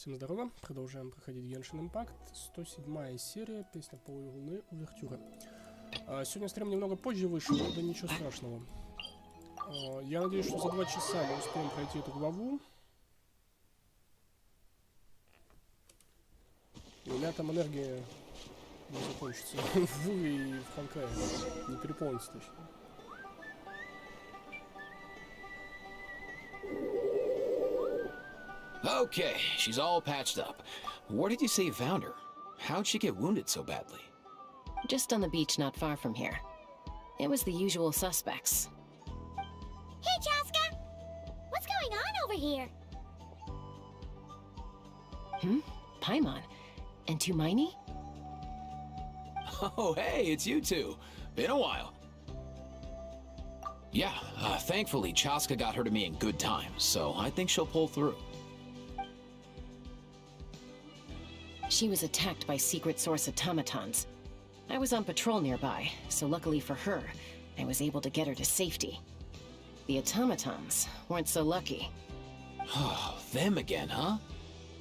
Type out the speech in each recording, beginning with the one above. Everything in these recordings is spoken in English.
Всем здорово, продолжаем проходить Genshin Impact, 107 серия, песня полой, луны, Увертюра. Сегодня стрим немного позже вышел, но да ничего страшного. Я надеюсь, что за 2 часа мы успеем пройти эту главу. И у меня там энергия не закончится в Уве и в Ханкае, не переполнится точно. Okay, she's all patched up. Where did you say you found her? How'd she get wounded so badly? Just on the beach not far from here. It was the usual suspects. Hey, Chaska! What's going on over here? Paimon. And Tumaini? Oh, hey, it's you two. Been a while. Yeah, thankfully Chaska got her to me in good time, so I think she'll pull through. She was attacked by secret source automatons. I was on patrol nearby, so luckily for her, I was able to get her to safety. The automatons weren't so lucky. Oh, them again, huh?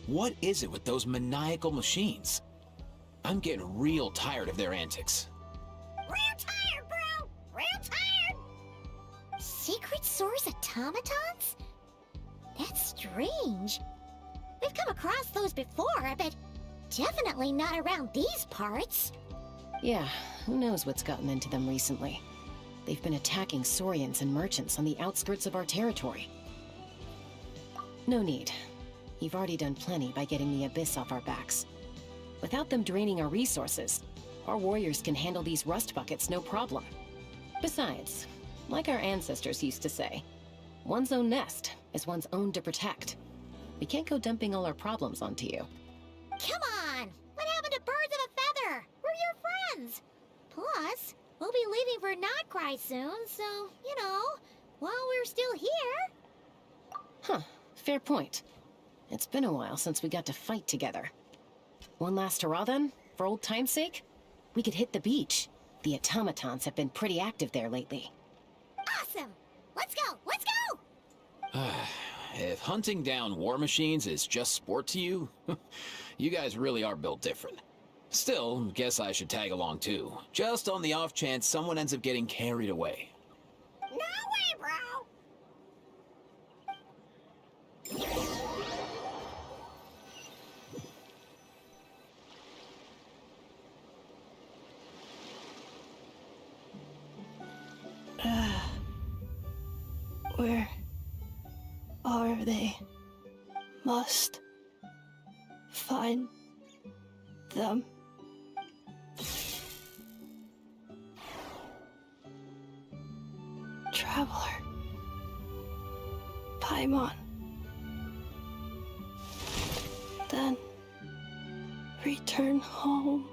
What is it with those maniacal machines? I'm getting real tired of their antics. Real tired, bro! Real tired! Secret source automatons? That's strange. We've come across those before, but definitely not around these parts. Yeah, who knows what's gotten into them recently. They've been attacking Saurians and merchants on the outskirts of our territory. No need. You've already done plenty by getting the Abyss off our backs. Without them draining our resources, our warriors can handle these rust buckets no problem. Besides, like our ancestors used to say, one's own nest is one's own to protect. We can't go dumping all our problems onto you. Come on! What happened to birds of a feather? We're your friends! Plus, we'll be leaving for Notcry soon, so, you know, while we're still here... Huh, fair point. It's been a while since we got to fight together. One last hurrah then, for old time's sake? We could hit the beach. The automatons have been pretty active there lately. Awesome! Let's go! Let's go! If hunting down war machines is just sport to you, you guys really are built different. Still, guess I should tag along too, just on the off chance someone ends up getting carried away. No way, bro! Where are they? Must find them. Traveler. Paimon. Then return home.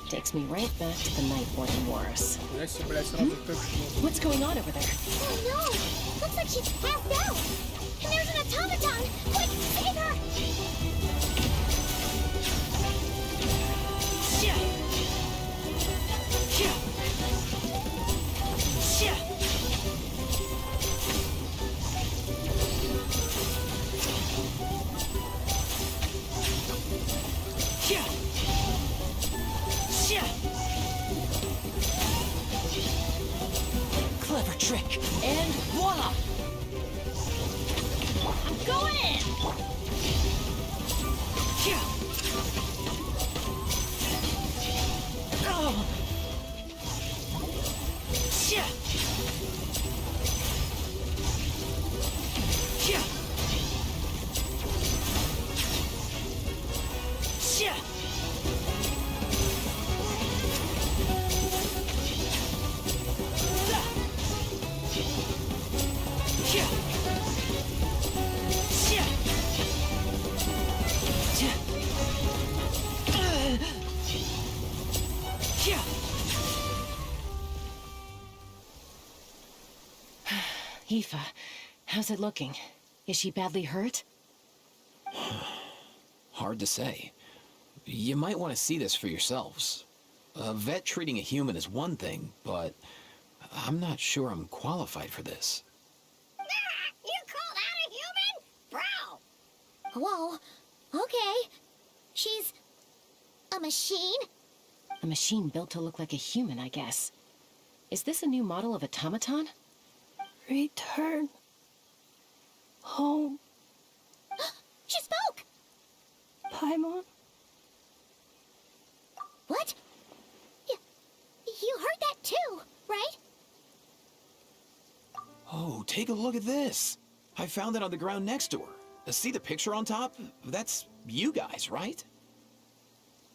Takes me right back to the Night Warden Wars. What's going on over there? Oh no! Looks like she's passed out! And there's an automaton! Quick, save her! Clever trick, and voila! I'm going in! Oh. Aoife, how's it looking? Is she badly hurt? Hard to say. You might want to see this for yourselves. A vet treating a human is one thing, but I'm not sure I'm qualified for this. You call that a human? Bro! Whoa, okay. She's a machine? A machine built to look like a human, I guess. Is this a new model of automaton? Return home, She spoke! Paimon. What? You heard that too, right? Oh, take a look at this. I found it on the ground next to her. See the picture on top? That's you guys, right?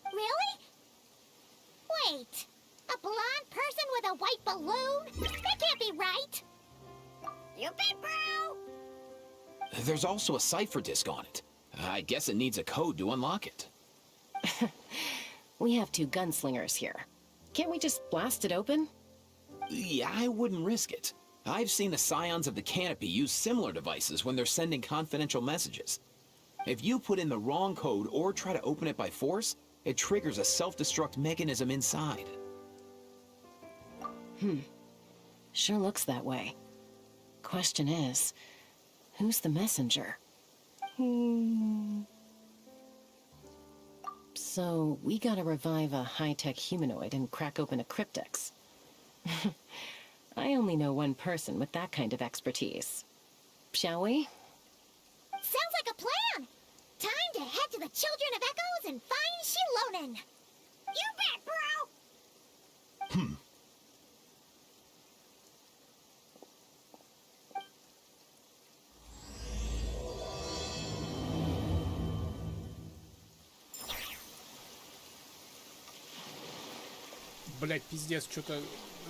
Really? Wait, a blonde person with a white balloon? That can't be right. You bet, bro! There's also a cipher disk on it. I guess it needs a code to unlock it. We have two gunslingers here. Can't we just blast it open? Yeah, I wouldn't risk it. I've seen the Scions of the Canopy use similar devices when they're sending confidential messages. If you put in the wrong code or try to open it by force, it triggers a self-destruct mechanism inside. Sure looks that way. Question is, who's the messenger? So, we gotta revive a high-tech humanoid and crack open a cryptex. I only know one person with that kind of expertise. Shall we? Sounds like a plan! Time to head to the Children of Echoes and find Shilonen! You bet, bro! Блять, пиздец, что-то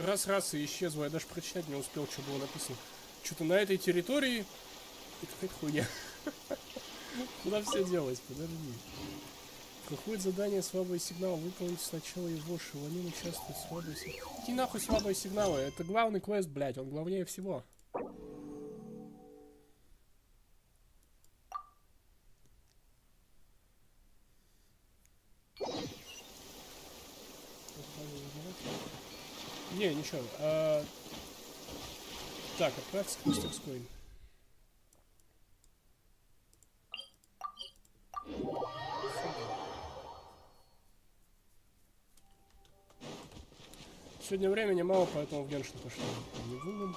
раз-раз и исчезло. Я даже прочитать не успел, что было написано. Что-то на этой территории... Это какая-то хуйня. Куда все делось? Подожди. Проходит задание слабый сигнал. Выполните сначала его. Шелонин участвует в слабый сигнал. Иди нахуй слабые сигналы. Это главный квест, блять. Он главнее всего. Не, ничего. Так, отправься к мастерской. Сегодня времени мало, поэтому в Геншин пошли. Не в Увен.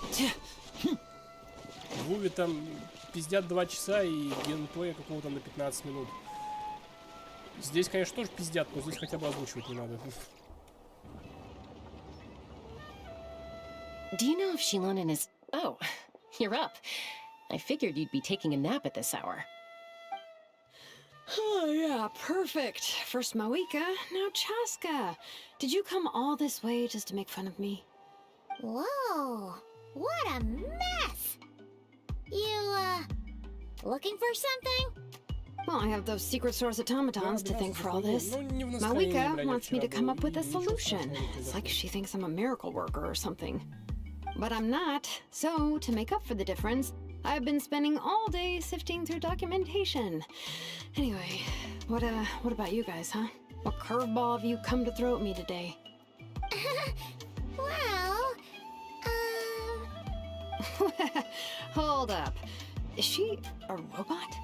В Уве там пиздят 2 часа и геймплея какого-то на 15 минут. Здесь, конечно, тоже пиздят, но здесь хотя бы озвучивать не надо. Do you know if Shilonen is... Oh, you're up. I figured you'd be taking a nap at this hour. Oh, yeah, perfect. First Mawika, now Chaska. Did you come all this way just to make fun of me? Whoa, what a mess! You, looking for something? Well, I have those secret source automatons to thank for all this. Mawika wants me to come up with a solution. It's like she thinks I'm a miracle worker or something. But I'm not, so to make up for the difference, I've been spending all day sifting through documentation. Anyway, what about you guys, huh? What curveball have you come to throw at me today? Well, Hold up. Is she a robot?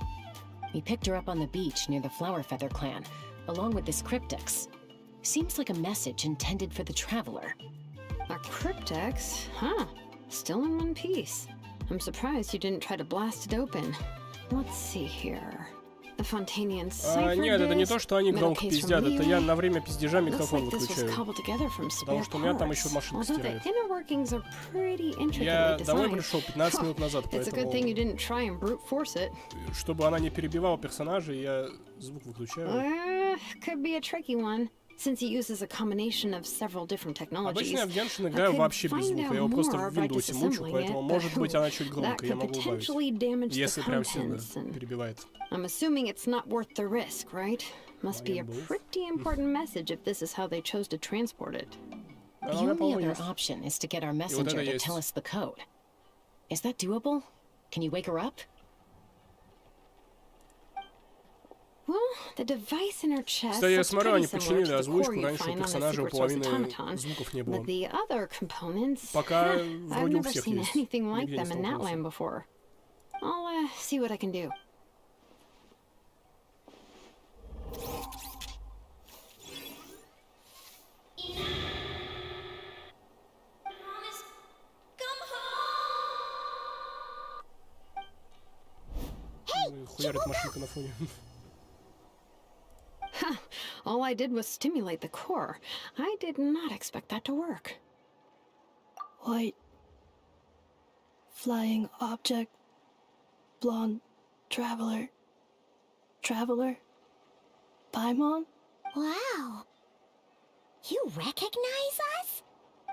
We picked her up on the beach near the Flowerfeather clan, along with this cryptex. Seems like a message intended for the traveler. A cryptex? Huh. Still in one piece. I'm surprised you didn't try to blast it open. Let's see here. The Fontanian cipher Нет, это не disk, то, что они metal громко case пиздят, from это я Leeway. на время пиздежа Looks микрофон like this was выключаю. cobbled together from spare Потому что у меня там parts. еще машинка Although the стирает. inner workings are pretty intricately Я домой designed. пришел 15 минут назад, It's a good thing you поэтому, didn't try and brute force it. чтобы она не перебивала персонажей, я звук выключаю. Could be a tricky one, since he uses a combination of several different technologies. Обычно я в Genshin I играю could вообще без find звука, out я его просто more в by Windows мучу, disassembling поэтому, it, может быть, она чуть that громко, я could могу убавить. potentially damage the Если прям сильно contents, and перебивает. I'm assuming it's not worth the risk, right? Must be a Both. pretty important message if this is how they chose to transport it. The Она у меня, only по-моему, other есть. option is to get our messenger to есть. tell us the code. Is that doable? Can you wake her up? Well, The device in her chest Кстати, я looks смотрю, pretty они similar починили to the core озвучку. you Раньше у find on the персонажа у secret source половины automaton. звуков не But было. the other components, Пока I've вроде у never всех seen есть. anything like Нигде не them in that столкнулся. land before. I'll see what I can do. Хуярит машинка на фоне. All I did was stimulate the core. I did not expect that to work. White. Flying object. Blonde. Traveler. Traveler. Paimon? Wow. You recognize us?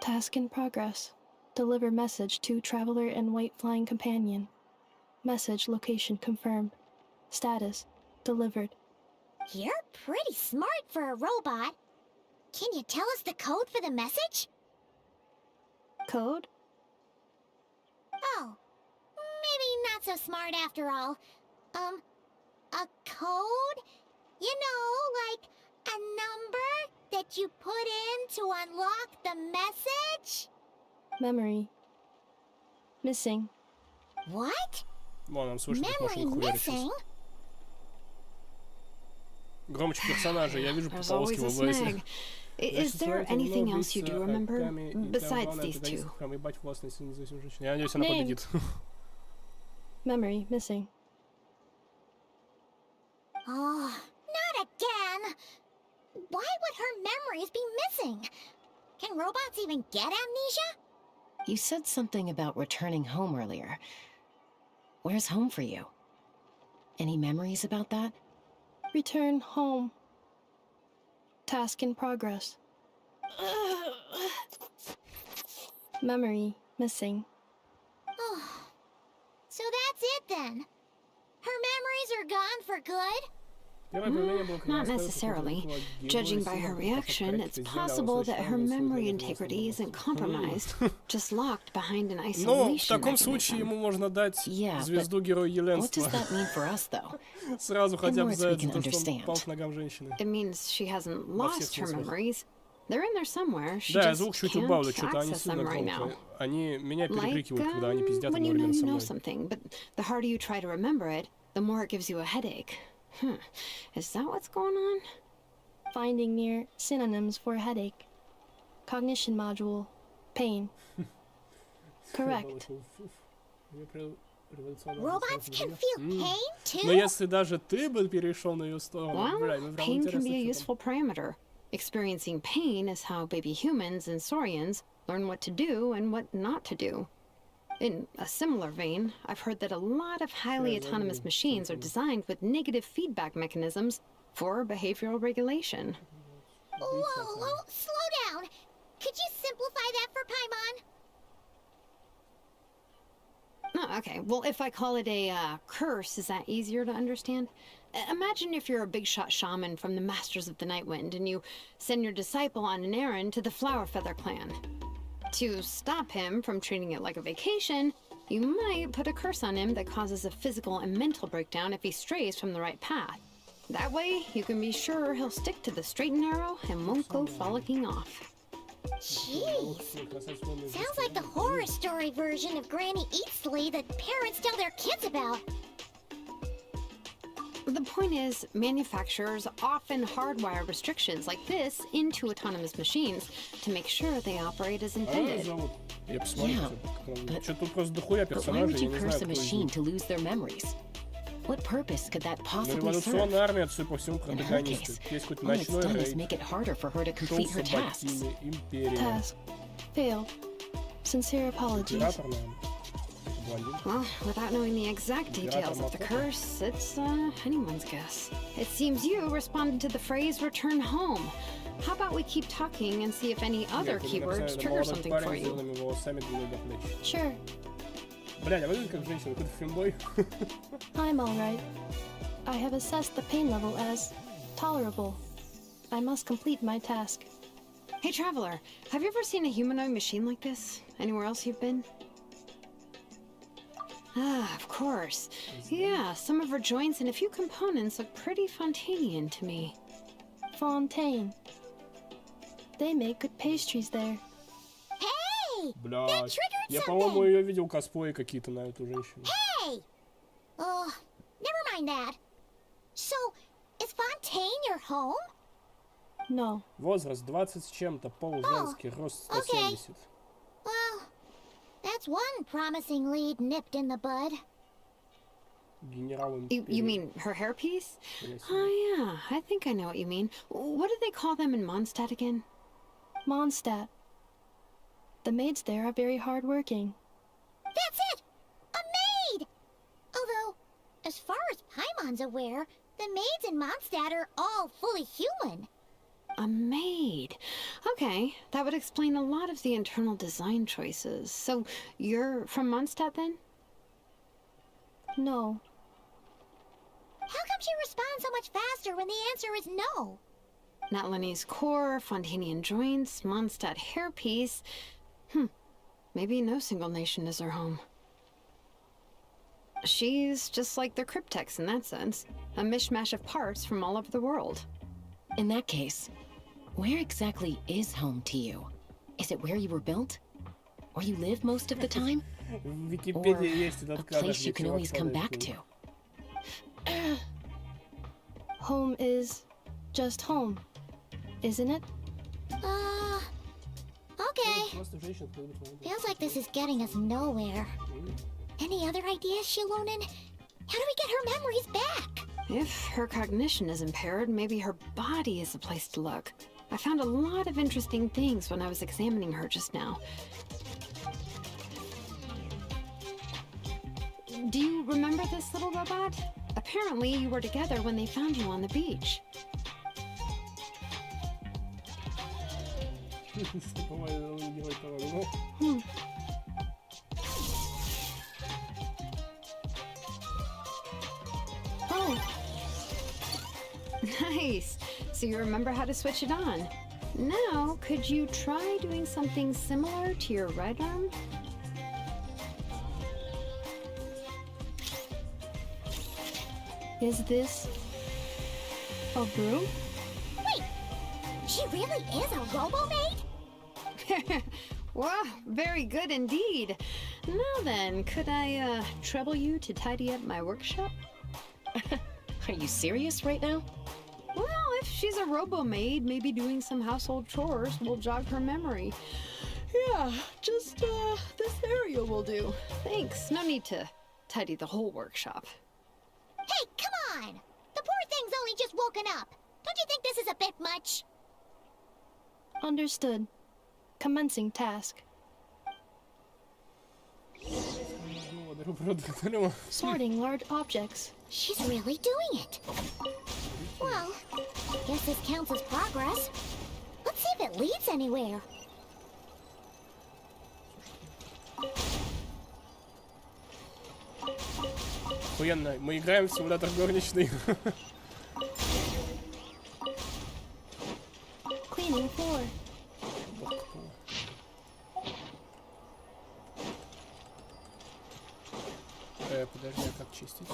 Task in progress. Deliver message to Traveler and White Flying Companion. Message location confirmed. Status delivered. You're pretty smart for a robot. Can you tell us the code for the message? Code? Oh, maybe not so smart after all. A code? You know, like a number that you put in to unlock the message? Memory. Missing. What? Вон, нам слышно, как Memory машинка хуярит сейчас. missing? Громче персонажа, я вижу There's полоски always в a ОБС. snag. Is there anything else you do remember besides these two? Я надеюсь, она Name. победит. Memory missing. Oh, not again! Why would her memories be missing? Can robots even get amnesia? You said something about returning home earlier. Where's home for you? Any memories about that? Return home. Task in progress. Memory missing. Oh, so that's it then. Her memories are gone for good? Not necessarily. Judging by her reaction, it's possible that her memory integrity isn't compromised, just locked behind an Но в isolation таком случае mechanism. ему можно дать Yeah, звезду Героя What does Еленства. that mean for us, though? Сразу хотя бы words за we это, can то, что он understand. пал к ногам женщины. It means she hasn't Во всех lost her смыслах. memories. They're in there somewhere. She Да, я just звук чуть can't убавлю, что-то они access сильно them right now. громко. Они меня Like перекрикивают, когда они пиздят when you know одновременно со you know мной. something, but the harder you try to remember it, the more it gives you a headache. Is that what's going on? Finding near synonyms for headache. Cognition module. Pain. Correct. Robots can feel pain too? Но если даже ты бы перешел на ее сторону, бля, Well, мне прям pain can be a интересно, что useful parameter. Experiencing pain is how baby humans and saurians learn what to do and what not to do. In a similar vein, I've heard that a lot of highly autonomous machines are designed with negative feedback mechanisms for behavioral regulation. Whoa, slow down. Could you simplify that for Paimon? Oh, okay. Well, if I call it a curse, is that easier to understand? Imagine if you're a big shot shaman from the Masters of the Night Wind and you send your disciple on an errand to the Flower Feather clan. To stop him from treating it like a vacation, you might put a curse on him that causes a physical and mental breakdown if he strays from the right path. That way, you can be sure he'll stick to the straight and narrow and won't go frolicking off. Jeez. Sounds like the horror story version of Granny Eatsley that parents tell their kids about. The point is, manufacturers often hardwire restrictions like this into autonomous machines to make sure they operate as intended. Я посмотрю, but- что тут просто дохуя But why персонажей, would я you не curse знаю, a кто из machine них. to lose their memories? What purpose could that Ну, possibly serve? революционная армия, судя по всему, In her протагонисты. case, Есть хоть all it's ночной done is рейд, make it harder for her to шоу complete her tasks. Сабатини, Империя. Task. Failed. Sincere apologies. Император, наверное. Блондин. Well, without knowing the exact details of the curse, it's anyone's guess. It seems you responded to the phrase return home. How about we keep talking and see if any other Нет, keywords написали, trigger молодой something for парень с you? зелеными волосами длиной до плеч. Sure. Блядь, а выглядит как женщина, какой-то фембой. I'm alright. I have assessed the pain level as tolerable. I must complete my task. Hey, Traveler, have you ever seen a humanoid machine like this? Anywhere else you've been? Ah, of course. Yeah, some of her joints and a few components look pretty Fontanian to me. Fontaine. They make good pastries there. Hey! Блядь. triggered Я, something. по-моему, ее видел косплеи какие-то на эту женщину. Hey! Oh, never mind that. So, is Fontaine your home? No. Возраст 20 с чем-то, пол женский, рост 170. Well, that's one promising lead nipped in the bud. Генерал You империи. mean her hairpiece? Блядь. Oh, yeah, I think I know what you mean. What do they call them in Mondstadt again? Mondstadt. The maids there are very hardworking. That's it! A maid! Although, as far as Paimon's aware, the maids in Mondstadt are all fully human. A maid. Okay, that would explain a lot of the internal design choices. So, you're from Mondstadt then? No. How come she responds so much faster when the answer is no? Natlanese core, Fontanian joints, Mondstadt hairpiece. Maybe no single nation is her home. She's just like the Cryptex in that sense. A mishmash of parts from all over the world. In that case, where exactly is home to you? Is it where you were built? Where you live most of the time? В Or Википедии есть a этот кадр, place you где can чувак always come падает back в to? тюрьму. Home is just home, isn't it? Okay. Просто женщина, кто любит молодых. Feels like this is getting us nowhere. Any other ideas, Shilonen? How do we get her memories back? If her cognition is impaired, maybe her body is the place to look. I found a lot of interesting things when I was examining her just now. Do you remember this little robot? Apparently you were together when they found you on the beach. По-моему, герой того, ну, Oh, Nice! So you remember how to switch it on. Now, could you try doing something similar to your right arm? is this a broom? Wait, she really is a robo-maid? Wow, very good indeed. Now then, could I trouble you to tidy up my workshop? Are you serious right now? Well, if she's a robo-maid, maybe doing some household chores will jog her memory. Yeah, just this area will do. Thanks, no need to tidy the whole workshop. Hey, come on! The poor thing's only just woken up. Don't you think this is a bit much? Understood. Commencing task. благодарю продуктору. Sorting large objects. She's really doing it. Well, guess this counts as progress. Let's see if it leads anywhere. Охуенно. Мы играем в симулятор горничной. Cleaning floor. Подожди, а как чистить?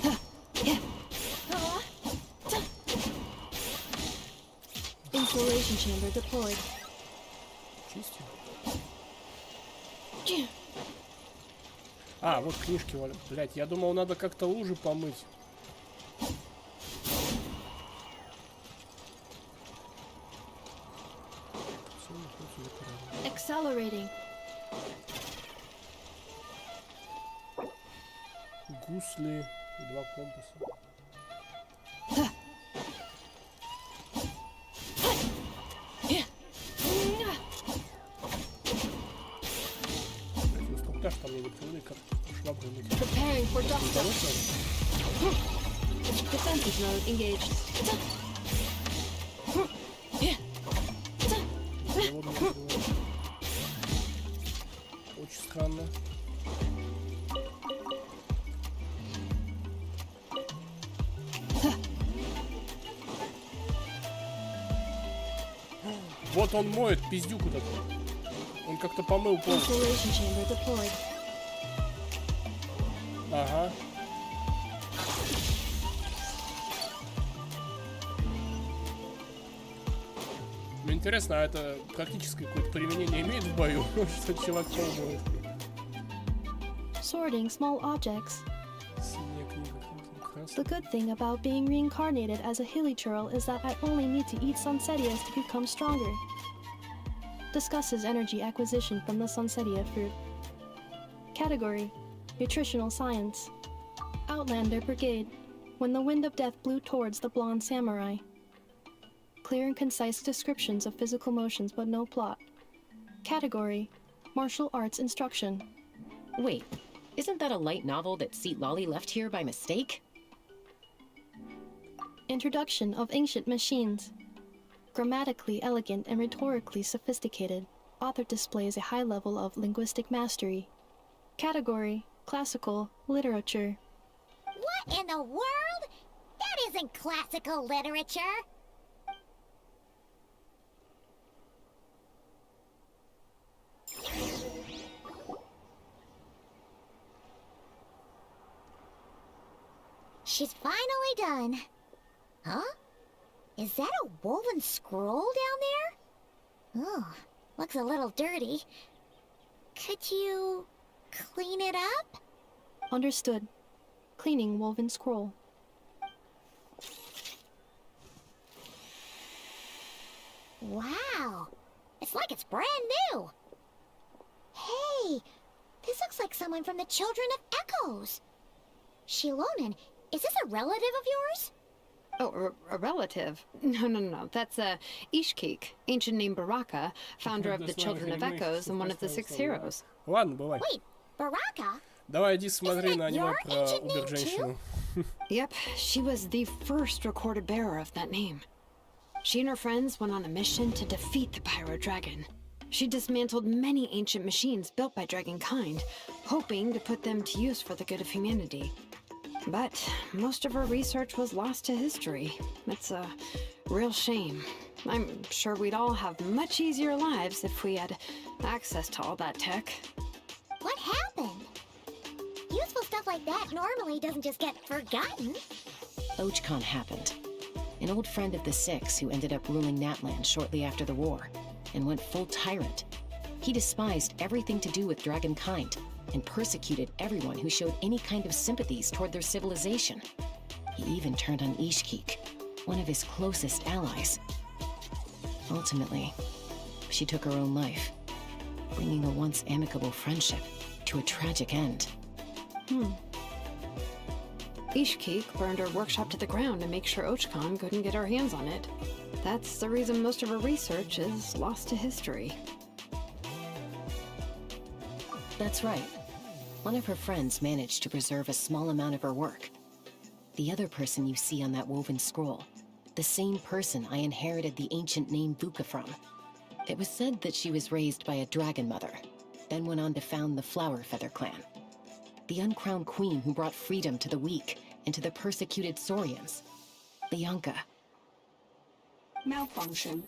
Insulation chamber deployed. Чистим. А, вот книжки валят. Блять, я думал, надо как-то лужи помыть. Accelerating. Гусли, 2 компаса. Инструктаж там не выполнили, как швабру мыть. Preparing for dust up. Defensive mode engaged. Заводную открываю. Очень странно. Вот он моет, пиздюк этот. Он как-то помыл пол. Insulation chamber deployed. Ага. Мне интересно, а это практическое какое-то применение имеет в бою? Что чувак пробует? Sorting small objects. Синяя книга. The good thing about being reincarnated as a hilichurl is that I only need to eat sunsettias to become stronger. Discusses energy acquisition from the sunsettia fruit. Category: Nutritional Science. Outlander Brigade. When the wind of death blew towards the blonde samurai. Clear and concise descriptions of physical motions but no plot. Category: Martial Arts Instruction. Wait, isn't that a light novel that Seat Lolly left here by mistake? Introduction of Ancient Machines. Grammatically elegant and rhetorically sophisticated, author displays a high level of linguistic mastery. Category: Classical Literature. What in the world? That isn't classical literature. She's finally done. Huh? Is that a woven scroll down there? Oh, looks a little dirty. Could you clean it up? Understood. Cleaning woven scroll. Wow, it's like it's brand new. Hey, this looks like someone from the Children of Echoes. Shilonen, is this a relative of yours? Oh, a relative? No. That's Ishkik, ancient name Baraka, founder of the Children of Echoes and one of the 6 heroes. Ладно, бывай. Wait, Baraka? Давай иди смотри Isn't на that аниме your про ancient name Убер-женщину. Yep, she was the first recorded bearer of that name. She and her friends went on a mission to defeat the Pyro Dragon. She dismantled many ancient machines built by Dragonkind, hoping to put them to use for the good of humanity. But most of her research was lost to history. It's a real shame. I'm sure we'd all have much easier lives if we had access to all that tech. What happened? Useful stuff like that normally doesn't just get forgotten. Ochcon happened. An old friend of the 6 who ended up ruling Natland shortly after the war, and went full tyrant. He despised everything to do with Dragonkind, and persecuted everyone who showed any kind of sympathies toward their civilization. He even turned on Ishkik, one of his closest allies. Ultimately, she took her own life, bringing a once amicable friendship to a tragic end. Ishkik burned her workshop to the ground to make sure Ochcon couldn't get her hands on it. That's the reason most of her research is lost to history. That's right. One of her friends managed to preserve a small amount of her work. The other person you see on that woven scroll, the same person I inherited the ancient name Vuka from. It was said that she was raised by a dragon mother, then went on to found the Flower Feather clan. The uncrowned queen who brought freedom to the weak and to the persecuted Saurians. The Yunka. Malfunction.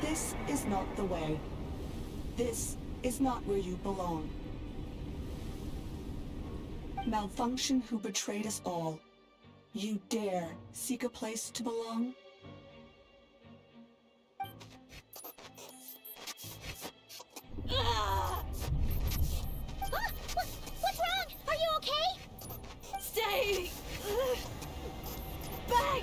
This is not the way. This is not where you belong. Malfunction who betrayed us all. You dare seek a place to belong? What's wrong? Are you okay? Stay back!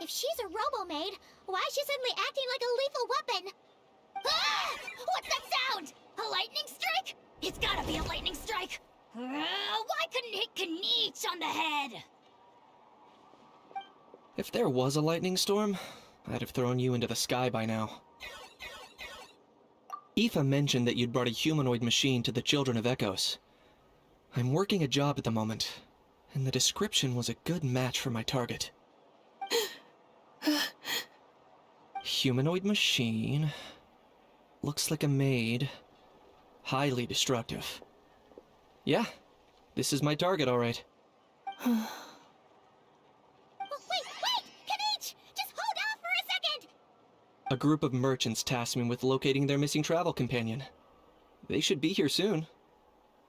If she's a robo-maid, why is she suddenly acting like a lethal weapon? Ah! What's that sound? A lightning strike? It's gotta be a lightning strike! Why couldn't it hit Kniech on the head? If there was a lightning storm, I'd have thrown you into the sky by now. Aoife mentioned that you'd brought a humanoid machine to the Children of Echoes. I'm working a job at the moment, and the description was a good match for my target. Humanoid machine... Looks like a maid. Highly destructive. Yeah, this is my target, all right. Wait! Kanich! Just hold off for a second! A group of merchants tasked me with locating their missing travel companion. They should be here soon.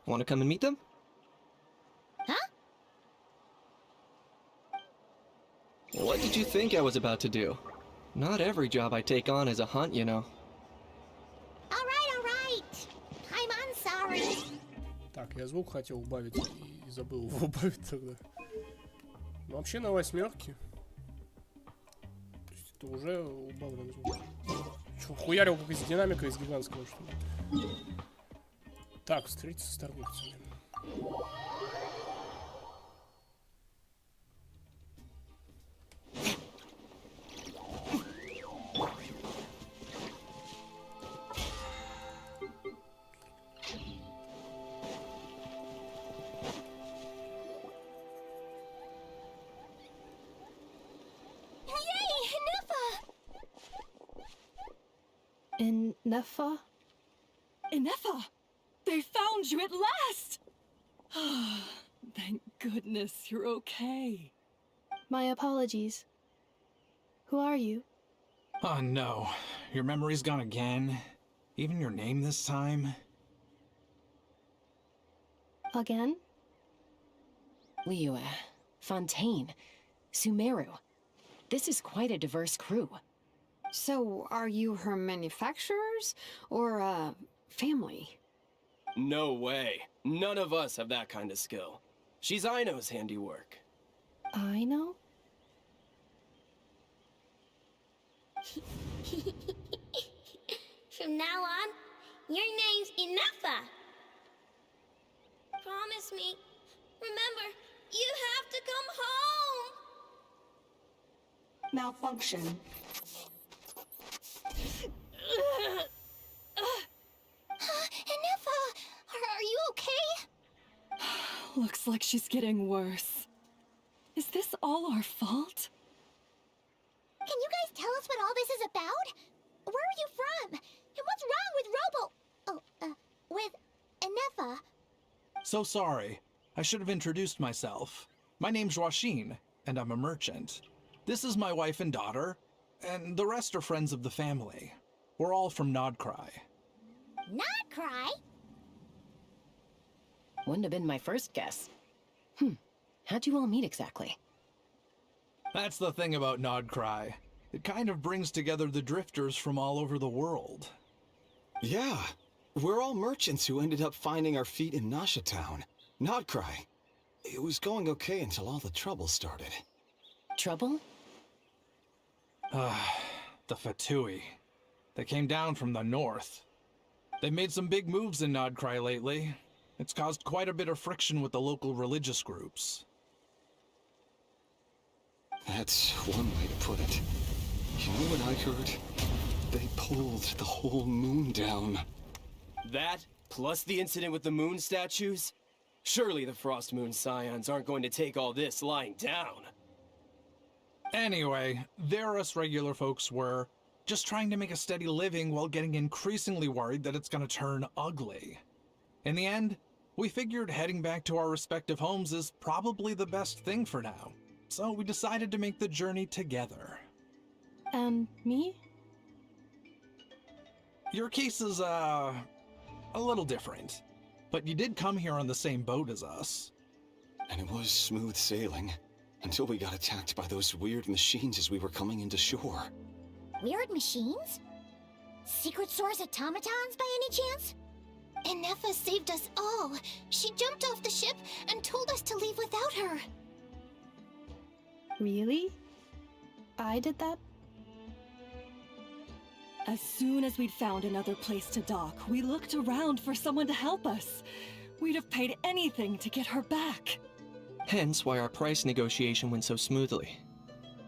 Want to come and meet them? Huh? What did you think I was about to do? Not every job I take on is a hunt, you know. Alright. I'm sorry. Так, я звук хотел убавить и забыл его убавить тогда. Но вообще на 8. То есть это уже убавлен звук. Чё, хуярил как из динамика, из гигантского, что ли? Так, встретиться с торговцами. In Nefa? Inefa! They found you at last! Thank goodness you're okay. My apologies. Who are you? Oh no, your memory's gone again? Even your name this time? Again? Liyue, Fontaine, Sumeru. This is quite a diverse crew. So, are you her manufacturers? Or, family? No way. None of us have that kind of skill. She's Aino's handiwork. I know? From now on, your name's Inefa. Promise me. Remember, you have to come home. Malfunction. Inefa, are you okay? Looks like she's getting worse. Is this all our fault? Can you guys tell us what all this is about? Where are you from? And what's wrong with with Inefa? So sorry. I should have introduced myself. My name's Joachine, and I'm a merchant. This is my wife and daughter, and the rest are friends of the family. We're all from Nodcry. Not cry? Wouldn't have been my first guess. How'd you all meet exactly? That's the thing about Nodcry. It kind of brings together the drifters from all over the world. Yeah, we're all merchants who ended up finding our feet in Nasha Town. Nodcry. It was going okay until all the trouble started. Trouble? The Fatui. They came down from the north. They've made some big moves in Nodcry lately. It's caused quite a bit of friction with the local religious groups. That's one way to put it. You know what I heard? They pulled the whole moon down. That, plus the incident with the moon statues? Surely the Frost Moon Scions aren't going to take all this lying down. Anyway, there us regular folks were just trying to make a steady living while getting increasingly worried that it's gonna turn ugly. In the end, we figured heading back to our respective homes is probably the best thing for now. So we decided to make the journey together. And me? Your case is, a little different. But you did come here on the same boat as us. And it was smooth sailing, until we got attacked by those weird machines as we were coming into shore. Weird machines? Secret source automatons by any chance? Inefa saved us all. She jumped off the ship and told us to leave without her. Really? I did that? As soon as we'd found another place to dock, we looked around for someone to help us. We'd have paid anything to get her back. Hence why our price negotiation went so smoothly.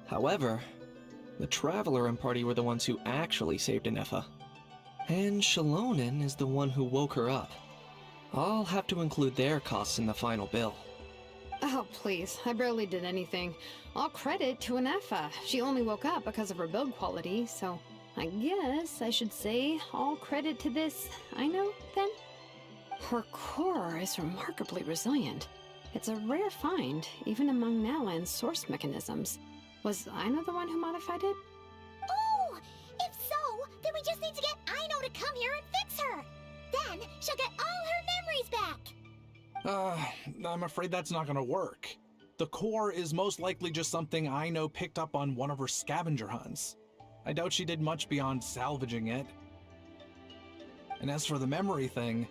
However, the Traveler and party were the ones who actually saved Inefa. And Shalonen is the one who woke her up. I'll have to include their costs in the final bill. Oh, please. I barely did anything. All credit to Inefa. She only woke up because of her build quality, so I guess I should say all credit to this Aino, then? Her core is remarkably resilient. It's a rare find, even among Nalan's source mechanisms. Was Aino the one who modified it? Oh! If so, then we just need to get Aino to come here and fix her! Then she'll get all her memories back! I'm afraid that's not gonna work. The core is most likely just something Aino picked up on one of her scavenger hunts. I doubt she did much beyond salvaging it. And as for the memory thing,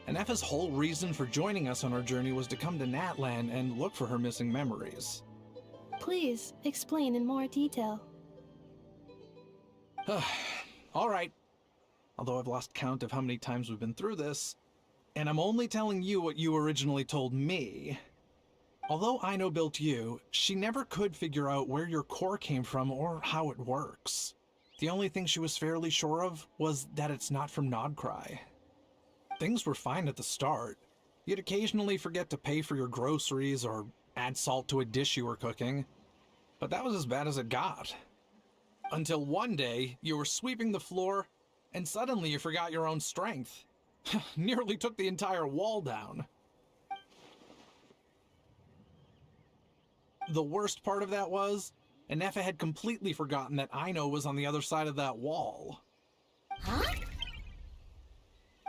Anefa's whole reason for joining us on our journey was to come to Natlan and look for her missing memories. Please, explain in more detail. All right. Although I've lost count of how many times we've been through this, and I'm only telling you what you originally told me. Although Aino built you, she never could figure out where your core came from or how it works. The only thing she was fairly sure of was that it's not from Nodcry. Things were fine at the start. You'd occasionally forget to pay for your groceries or add salt to a dish you were cooking. But that was as bad as it got. Until one day, you were sweeping the floor, and suddenly you forgot your own strength. Nearly took the entire wall down. The worst part of that was, Anefa had completely forgotten that Aino was on the other side of that wall. Huh?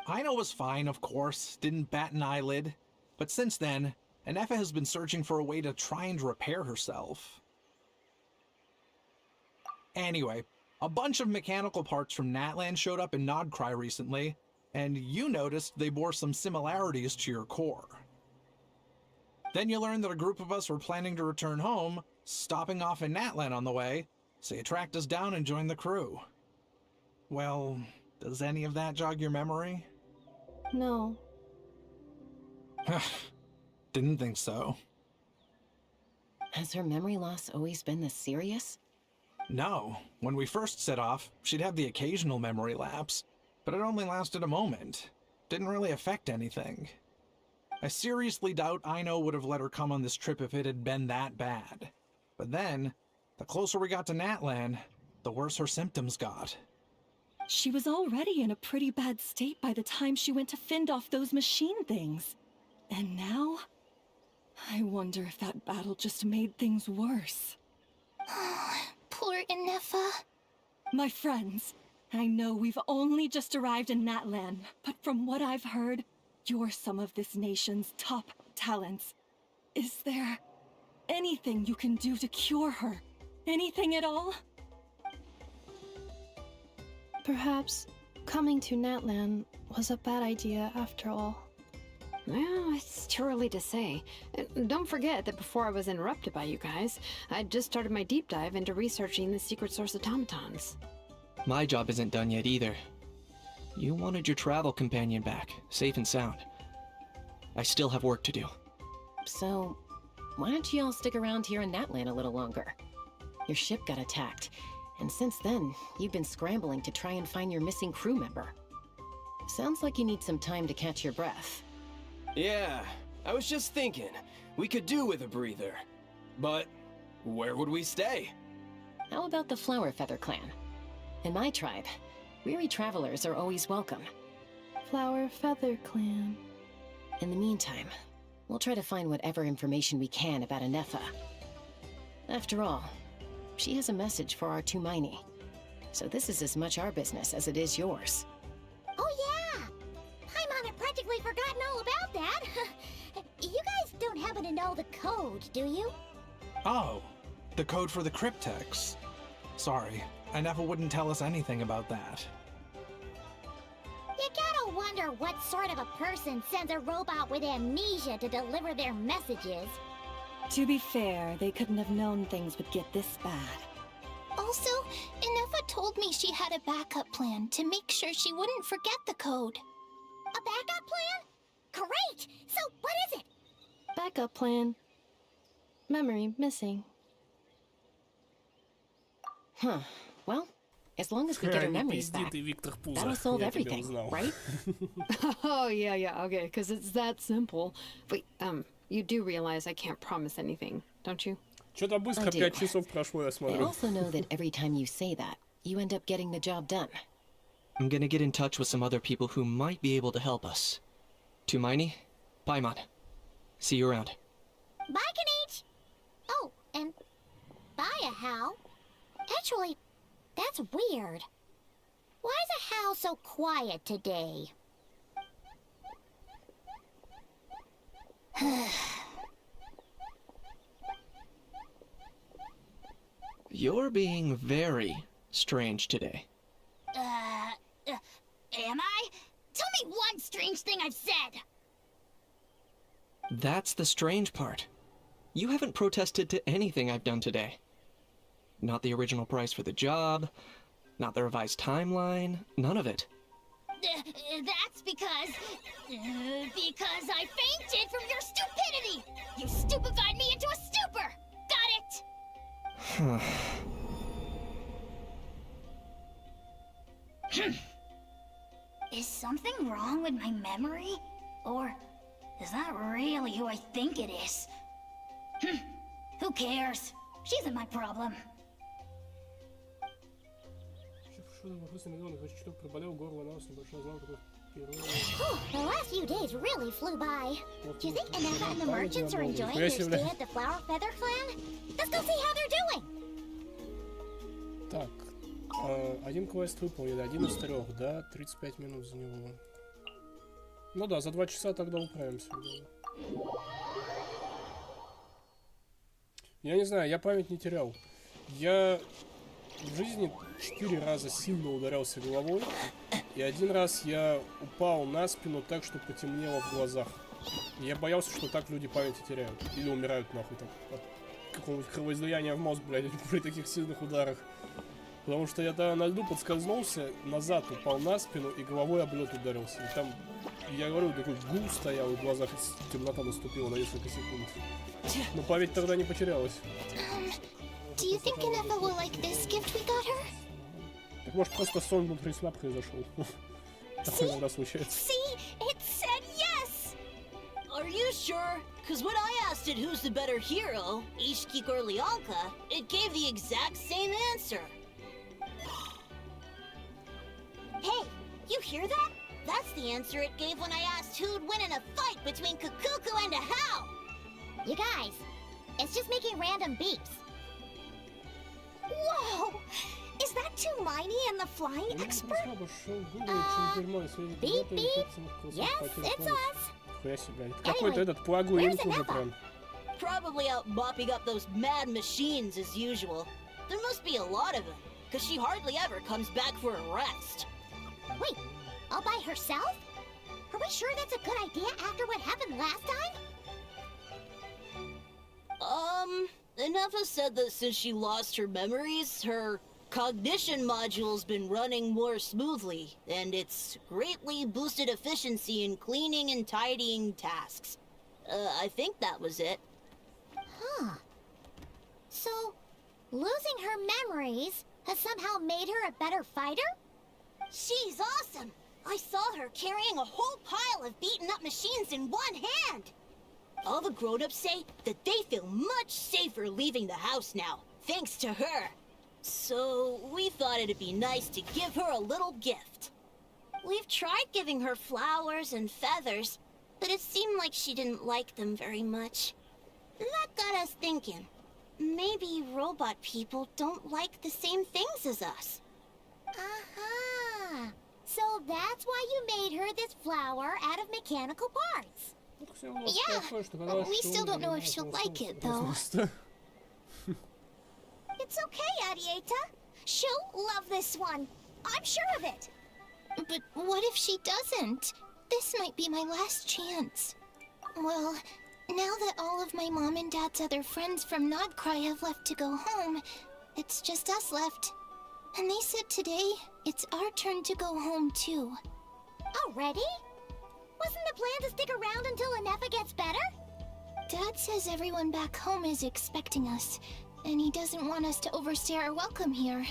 Aino was fine, of course, didn't bat an eyelid. But since then, Anefa has been searching for a way to try and repair herself. Anyway, a bunch of mechanical parts from Natlan showed up in Nodcry recently, and you noticed they bore some similarities to your core. Then you learned that a group of us were planning to return home, stopping off in Natlan on the way, so you tracked us down and joined the crew. Well, does any of that jog your memory? No. Didn't think so. Has her memory loss always been this serious? No. When we first set off, she'd have the occasional memory lapse, but it only lasted a moment. Didn't really affect anything. I seriously doubt Aino would have let her come on this trip if it had been that bad. But then, the closer we got to Natlan, the worse her symptoms got. She was already in a pretty bad state by the time she went to fend off those machine things. And now? I wonder if that battle just made things worse. Poor Anefa. My friends, I know we've only just arrived in Natlan, but from what I've heard, you're some of this nation's top talents. Is there anything you can do to cure her? Anything at all? Perhaps coming to Natlan was a bad idea after all. Well, it's too early to say. Don't forget that before I was interrupted by you guys, I'd just started my deep dive into researching the secret source automatons. My job isn't done yet either. You wanted your travel companion back, safe and sound. I still have work to do. So, why don't you all stick around here in Natlan a little longer? Your ship got attacked, and since then, you've been scrambling to try and find your missing crew member. Sounds like you need some time to catch your breath. Yeah, I was just thinking, we could do with a breather. But where would we stay? How about the Flower Feather clan? In my tribe, weary travelers are always welcome. Flower Feather Clan. In the meantime, we'll try to find whatever information we can about Anefa. After all, she has a message for our Tumaini. So this is as much our business as it is yours. Oh yeah! Paimon had practically forgotten all about that. You guys don't happen to know the code, do you? Oh, the code for the cryptex. Sorry, Anefa wouldn't tell us anything about that. You gotta wonder what sort of a person sends a robot with amnesia to deliver their messages. To be fair, they couldn't have known things would get this bad. Also, Anefa told me she had a backup plan to make sure she wouldn't forget the code. A backup plan? Great! So what is it? Backup plan. Memory missing. Huh. Well, as long as we get her Не memories пизди back, ты, Виктор Пузо. that'll solve Я тебя everything, узнал. right? Oh, yeah, okay, because it's that simple. Wait, you do realize I can't promise anything, don't you? Что-то быстро I do. 5 часов прошло, я I смотрю. also know that every time you say that, you end up getting the job done. I'm gonna get in touch with some other people who might be able to help us. Tumaini, Paimon. See you around. Bye, Kanich! Oh, and bye, Hal. Actually, that's weird. Why is Hal so quiet today? You're being very strange today. Am I? Tell me one strange thing I've said! That's the strange part. You haven't protested to anything I've done today. Not the original price for the job, not the revised timeline, none of it. That's because I fainted from your stupidity! You stupefied me into a stupor! Got it? Is something wrong with my memory? Or is that really who I think it is? Who cares? She isn't my problem. The last few days really flew by. Do you think Aneka and the merchants are enjoying their stay at the Flower Feather Clan? Let's go see how they're doing! Так, один квест выполнили, один из 3, да? 35 минут за него. Ну да, за 2 часа тогда управимся. Я не знаю, я память не терял. Я в жизни 4 раза сильно ударялся головой, и 1 раз я упал на спину так, что потемнело в глазах. Я боялся, что так люди память теряют. Или умирают нахуй так, от какого-нибудь кровоизлияния в мозг, блядь, при таких сильных ударах. Потому что я тогда на льду подскользнулся, назад упал на спину и головой об лед ударился. И там, я говорю, такой гул стоял, и в глазах темнота наступила на несколько секунд. Но память тогда не потерялась. Do you think Aneka will like this gift we got her? Так может просто сон внутри сна произошел. Такое иногда случается. See? It said yes! Are you sure? Because when I asked it who's the better hero, Ishkik or Lianka, it gave the exact same answer. Hey, you hear that? That's the answer it gave when I asked who'd win in a fight between Kukuku and a Hal! You guys, it's just making random beeps. Whoa! Is that Tumaini and the flying expert? Beep beep! Yes, it's us! Какой-то этот плагуин уже прям. Probably out mopping up those mad machines as usual. There must be a lot of them, because she hardly ever comes back for a rest. Wait, all by herself? Are we sure that's a good idea after what happened last time? Nefa said that since she lost her memories, her cognition module's been running more smoothly, and it's greatly boosted efficiency in cleaning and tidying tasks. I think that was it. Huh. So, losing her memories has somehow made her a better fighter? She's awesome! I saw her carrying a whole pile of beaten-up machines in one hand! All the grown-ups say that they feel much safer leaving the house now, thanks to her. So, we thought it'd be nice to give her a little gift. We've tried giving her flowers and feathers, but it seemed like she didn't like them very much. That got us thinking. Maybe robot people don't like the same things as us. Aha! So that's why you made her this flower out of mechanical parts. Yeah, we still don't know if she'll like it, though. It's okay, Arieta. She'll love this one. I'm sure of it. But what if she doesn't? This might be my last chance. Well, now that all of my mom and dad's other friends from Nodcry have left to go home, it's just us left. And they said today, it's our turn to go home, too. Already? Wasn't the plan to stick around until Anefa gets better? Dad says everyone back home is expecting us, and he doesn't want us to overstay our welcome here.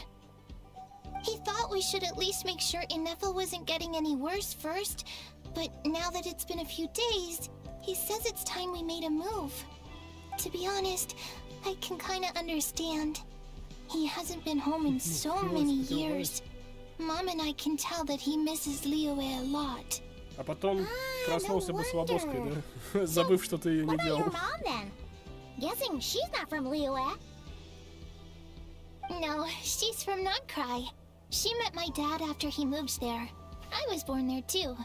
He thought we should at least make sure Anefa wasn't getting any worse first, but now that it's been a few days, he says it's time we made a move. To be honest, I can kinda understand. He hasn't been home in so many years. Mom and I can tell that he misses Liyue a lot. А потом проснулся бы с Лобоской, да? Забыв, что ты ее не What about делал. your mom then? Guessing she's not from Liyue. No, she's from Notcry. She met my dad after he moved there. I was born there too.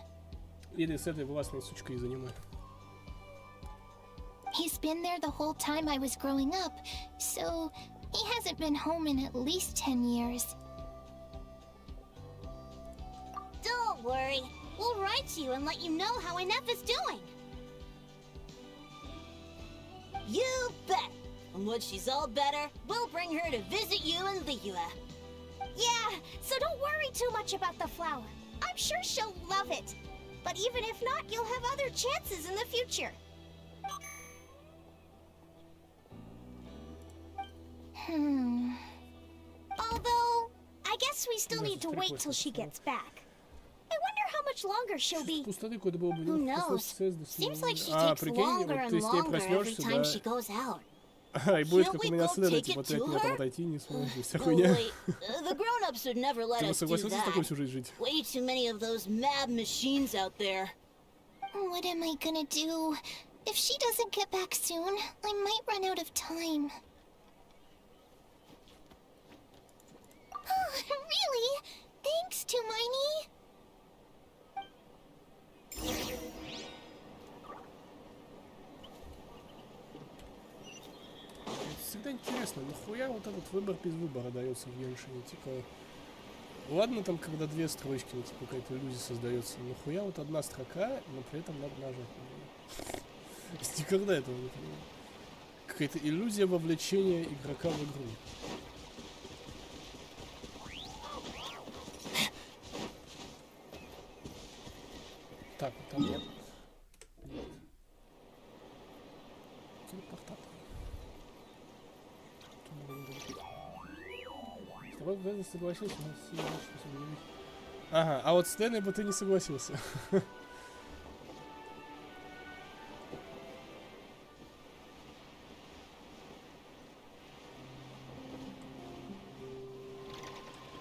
Или с этой властной сучкой из аниме. He's been there the whole time I was growing up, so he hasn't been home in at least 10 years. Don't worry. We'll write to you and let you know how Inef is doing. You bet. And when she's all better, we'll bring her to visit you in Liyue. Yeah, so don't worry too much about the flower. I'm sure she'll love it. But even if not, you'll have other chances in the future. Although, I guess we still need to wait till she gets back. I wonder how much longer she'll be. Who knows? Seems like she takes longer and longer every time she goes out. И будет как у меня с Леной, типа ты от меня там отойти не сможешь, вся Oh, хуйня. wait. The grown-ups would never let Ты бы us do согласился с такой that. сюжет жить? Way too many of those mad machines out there. What am I gonna do? If she doesn't get back soon, I might run out of time. Oh, really? Thanks, Tumaini. Всегда интересно, нахуя вот этот выбор без выбора дается в Геншине? Типа, ладно там, когда две строчки, ну, типа какая-то иллюзия создается, нахуя вот одна строка, но при этом надо нажать. Никогда этого не понимаю. Какая-то иллюзия вовлечения игрока в игру. Так, вот там нет. Телепортатор. С тобой бы согласился, но сильно не любить. Ага, а вот с Дэной бы ты не согласился.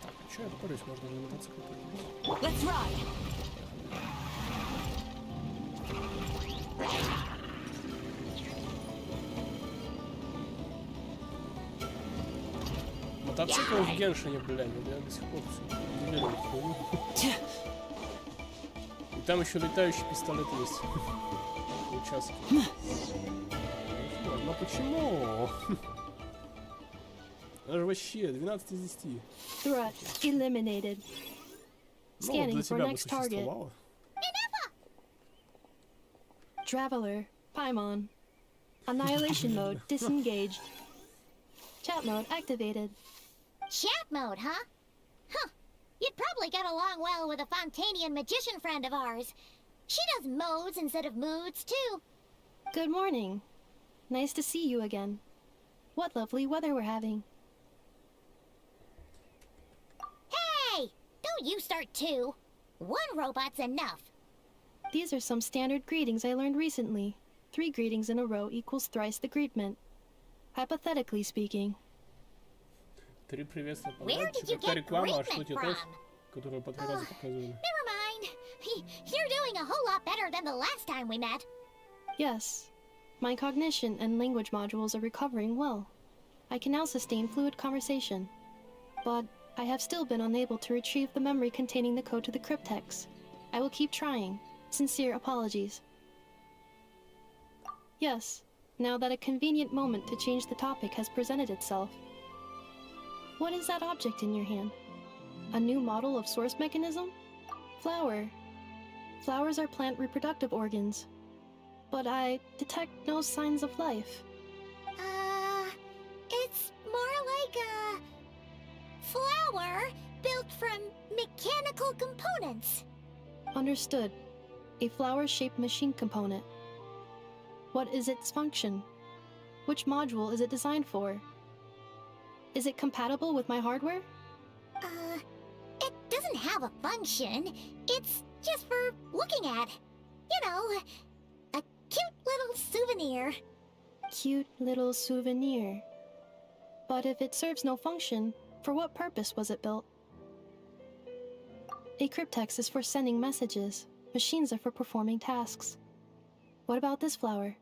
Так, а чё я парюсь? Можно на мотоцикле поехать. Let's ride. Мотоцикл в Геншине, блядь, вот я до сих пор все не верю в эту хуйню. И там еще летающий пистолет есть. Участки. Но почему? Даже вообще 12 из 10. Threat eliminated. Ну, Scanning для for тебя бы next target. существовало. Traveler, Paimon. Annihilation mode disengaged. Chat mode activated. Chat mode, huh? Huh. You'd probably get along well with a Fontanian magician friend of ours. She does modes instead of moods, too. Good morning. Nice to see you again. What lovely weather we're having. Hey! Don't you start too. One robot's enough. These are some standard greetings I learned recently. 3 greetings in a row equals thrice the greetment. Hypothetically speaking. 3 приветствия Where подряд. did you Типа get реклама, а greetment что тебе from? тот, которую по 3 раза показывали. Never mind. You're doing a whole lot better than the last time we met. Yes. My cognition and language modules are recovering well. I can now sustain fluid conversation. But I have still been unable to retrieve the memory containing the code to the cryptex. I will keep trying. Sincere apologies. Yes, now that a convenient moment to change the topic has presented itself. What is that object in your hand? A new model of source mechanism? Flower. Flowers are plant reproductive organs. But I detect no signs of life. It's more like a flower built from mechanical components. Understood. A flower-shaped machine component. What is its function? Which module is it designed for? Is it compatible with my hardware? It doesn't have a function. It's just for looking at. You know, a cute little souvenir. Cute little souvenir. But if it serves no function, for what purpose was it built? A cryptex is for sending messages. Machines are for performing tasks. What about this flower?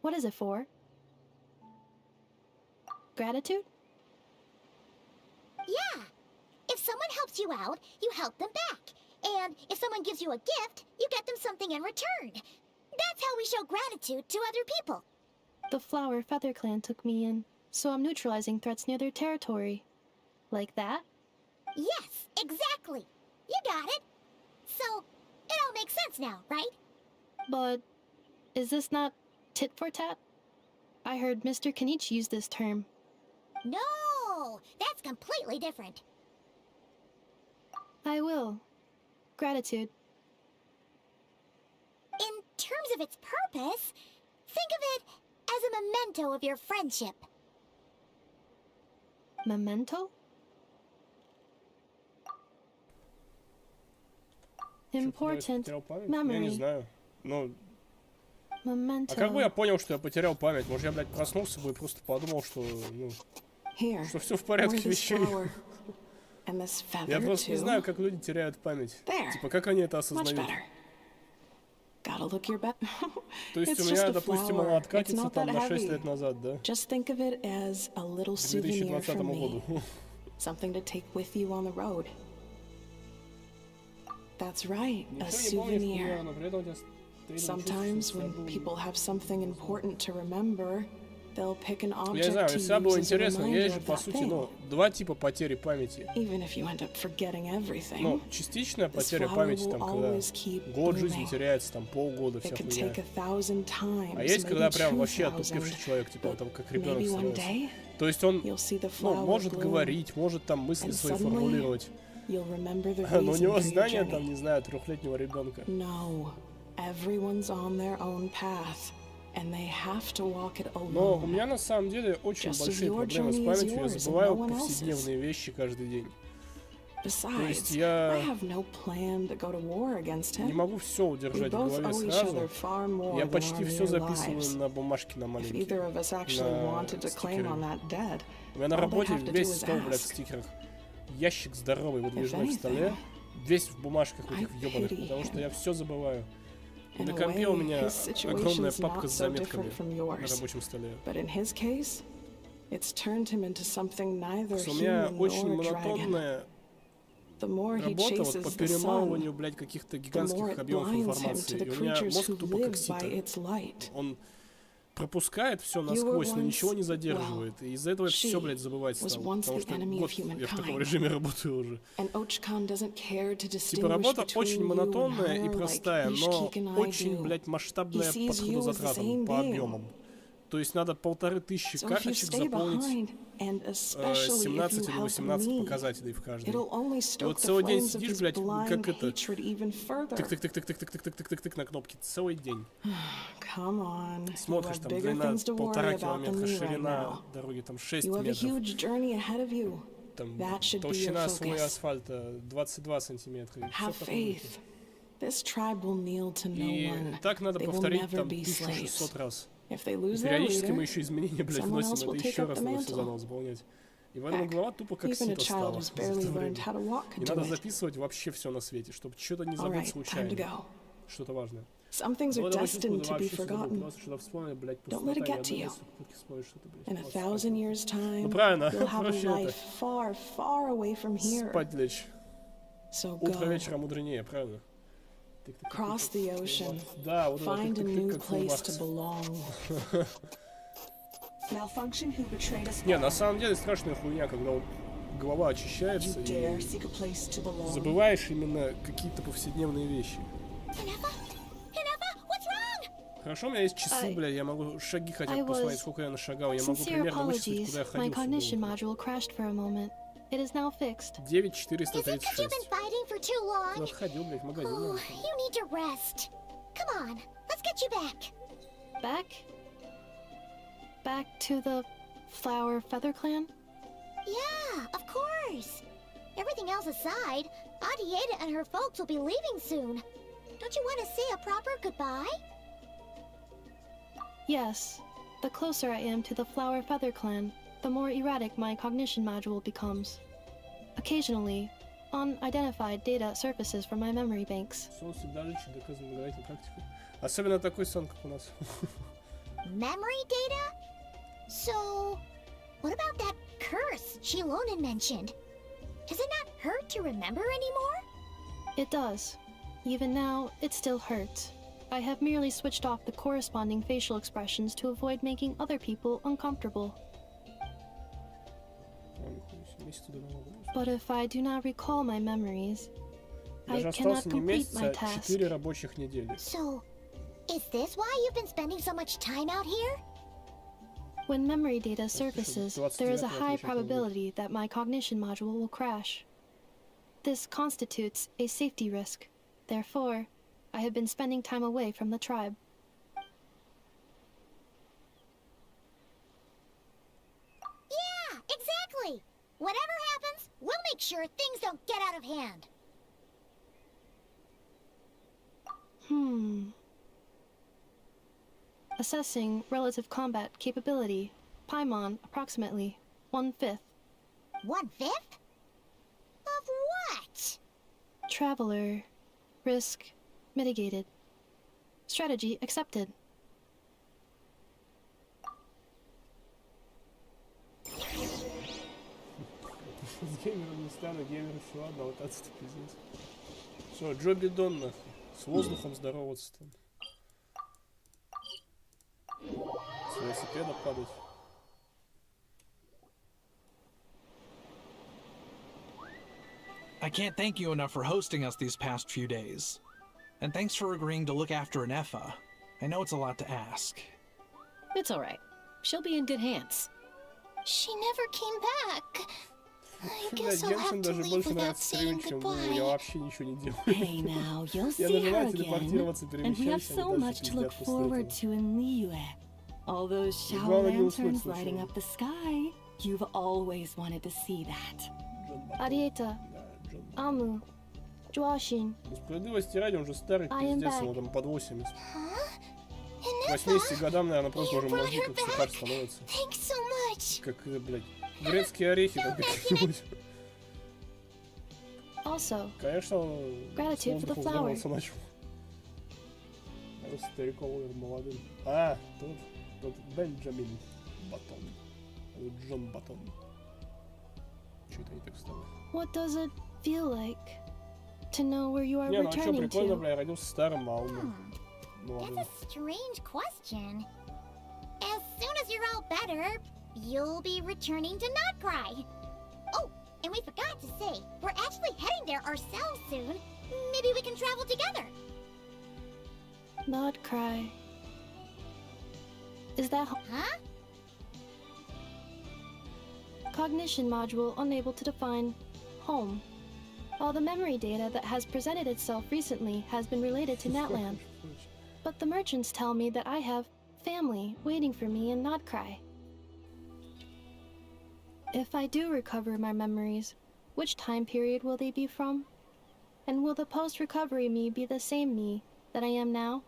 What is it for? Gratitude? Yeah. If someone helps you out, you help them back. And if someone gives you a gift, you get them something in return. That's how we show gratitude to other people. The Flower Feather Clan took me in, so I'm neutralizing threats near their territory. Like that? Yes, exactly. You got it. So, it all makes sense now, right? But is this not tit for tat? I heard Mr. Kenichi use this term. No, that's completely different. I will. Gratitude. In terms of its purpose, think of it as a memento of your friendship. Memento? Important Я не memory. знаю. Ну, Memento. а как бы я понял, что я потерял память? Может, я, блядь, проснулся бы и просто подумал, что, ну, что все в порядке вещей. Я просто не знаю, как люди теряют память. Типа, как они это осознают. То есть у меня, допустим, она откатится там на 6 лет назад, да? К 2020 году. That's right, a souvenir. Sometimes when people have something important to remember, they'll pick an Я не знаю, object to всегда было use as a интересно, есть reminder же, of по that сути, thing. ну, два типа потери памяти. Even if you end up forgetting everything, Ну, частичная this потеря flower памяти, will там, когда always keep год жизни blooming. теряется, там, полгода, вся It could хуйня. take 1000 times, А есть, когда maybe прям вообще 2000, отупевший человек, типа, там, как ребенок maybe one становится. day То есть он, you'll see the ну, flower может bloom, говорить, может там мысли and свои suddenly формулировать. you'll remember the Но у reason него for your знания, journey. там, не знаю, 3-летнего ребенка. No, everyone's on their own path, and they have to walk it Но у alone. меня на самом деле очень Just as большие your проблемы с journey is памятью, я yours and забываю no one else's. повседневные вещи каждый день. То есть Besides, I я have no plan to go to war against не him. могу все We удержать в both голове owe each сразу. other far more Я than почти our все mere записываю lives. на бумажке на If маленькие, either of us actually на wanted to claim стикеры. on that dead, У меня на all they'd работе have to do весь is стол, блядь, в ask. стикерах. Ящик здоровый, выдвижной в anything, столе. Весь в бумажках I этих ёбаных, pity потому что him. я все забываю. И In на a компе у way, меня his огромная situation's папка not с so заметками different from на yours. рабочем столе. But in his case, it's turned him into something neither У меня human очень nor dragon. монотонная The more he работа вот по chases the sun, перемалыванию, блядь, каких-то the more гигантских it объемов blinds him to информации. the И у меня creatures мозг who тупо как live by сито. its light. Он пропускает все You were насквозь, но once, ничего не well, задерживает. И из-за этого все, she блядь, забывать was стал. once Потому the что enemy год of я в таком humankind. режиме работаю уже. And Ochkan doesn't care to Типа distinguish работа between очень you and монотонная и her простая, like но Ishkik and I очень, do. блядь, масштабная He по sees you as the трудозатратам, same по being. объемам. То есть надо 1500 So if you карточек stay заполнить, behind, and especially if 17 you или help 18 me, показателей в каждой. it'll only И stoke вот the целый день flames of сидишь, his блядь, blind как это, hatred even further. тык-тык-тык-тык-тык-тык-тык на кнопки целый день. Come on, you Смотришь, have там bigger длина things to worry 1,5 about than километра, me right ширина now. дороги там 6 You have a метров. huge journey ahead of you. Там That should be your толщина слоя focus. асфальта 22 сантиметра. И всё Have в таком духе. faith. This tribe will kneel to no И one. так надо They will повторить never там be 1600 slaves. раз. If they И lose their периодически мы leader, еще изменения, блядь, someone else вносим. will Это take еще up раз the надо все mantle. заново заполнять. И поэтому Heck, глава тупо как even a сито child стала who's за barely это learned время. how to walk И could надо do it. записывать вообще все на свете, чтобы что-то не All забыть right, time to случайно. go. Что-то важное. Some things are Вот это очень destined скудно, to be вообще всё забыл. forgotten. Просто что-то вспомнил, блядь, Don't let it пустота, и get to одной you. секундки вспомнишь что-то, блядь. In a классно. 1000 years' time, Ну правильно, you'll have a проще это. life far, far away from here. Спать лечь. So Утро go. вечера мудренее, правильно? Cross the ocean. Да, вот это Find a new как place to Улмарт. belong. Malfunction who betrayed us Не, all. на самом деле страшная хуйня, когда вот голова очищается You и dare seek a place to belong. забываешь именно какие-то повседневные вещи. Hineva? Hineva, what's wrong? Хорошо, у меня есть часы, бля, я могу шаги хотя I бы посмотреть, was- сколько я нашагал. Я могу Sincere примерно вычислить, apologies. куда я My ходил cognition сегодня. module crashed for a moment. It is now fixed. Is it 'cause you've 9436. been fighting for too long? Куда ходил, блядь, в магазин. Oh, наверное. you need to rest. Come on, let's get you back. Back? Back to the Flower Feather Clan? Yeah, of course. Everything else aside, Adieta and her folks will be leaving soon. Don't you want to say a proper goodbye? Yes. The closer I am to the Flower Feather Clan, the more erratic my cognition module becomes. Occasionally, unidentified data surfaces from my memory banks. Сон всегда лечит, доказано доказательной практикой. Особенно такой сон, как у нас. Memory data? So, what about that curse Shilonen mentioned? Does it not hurt to remember anymore? It does. Even now, it still hurts. I have merely switched off the corresponding facial expressions to avoid making other people uncomfortable. But if I do not recall my memories, I cannot complete my task. 4 рабочих недели. So, is this why you've been spending so much time out here? When memory data surfaces, there is a high probability that my cognition module will crash. This constitutes a safety risk. Therefore, I have been spending time away from the tribe. Yeah, exactly! Whatever happens, we'll make sure things don't get out of hand. Assessing relative combat capability. Paimon, approximately 1/5. 1/5? Of what? Traveler. Risk mitigated. Strategy accepted. С геймером не стану, геймер еще ладно, вот это пиздец. Что, Джо Бидон нахуй. С воздухом здороваться там. С велосипеда падать. I can't thank you enough for hosting us these past few days. And thanks for agreeing to look after Nefa. I know it's a lot to ask. It's alright. She'll be in good hands. She never came back. I guess Блядь, I'll have Геншин to даже leave больше without нравится saying стримить, чем Ву. Я goodbye. вообще ничего не делаю. Hey now, you'll Я see her нажимаю again. телепортироваться, And we have перемещайся, so они much дальше to look пиздят после forward этого. to in Liyue. All those shower Главное не lanterns уснуть lighting случайно. up the sky. You've always wanted to see that. Arieta. Amu. Joashin. Ну, справедливости ради, он же старый I am пиздец, back. ему там под 80. К Nefa, 80 годам, наверное, просто you уже brought мозги her как сухарь back. становятся. Thanks so much. Как, блядь, грецкие орехи там какие-нибудь. Also, Конечно, он с Gratitude for the воздухом flower. здороваться начал. А стариком умер молодым. А, тот Бенджамин Батон. Или Джон Батон. Что-то не так стало. what does it feel like to know where you are Не, ну а чё, returning прикольно, to? бля, я родился старым, а умер That's молодым. a strange question. As soon as you're all better, you'll be returning to Notcry. Oh, and we forgot to say, we're actually heading there ourselves soon. Maybe we can travel together. Not cry. Is that Huh? cognition module unable to define home? All the memory data that has presented itself recently has been related to Natland. But the merchants tell me that I have family waiting for me in Notcry. If I do recover my memories, which time period will they be from? And will the post-recovery me be the same me that I am now,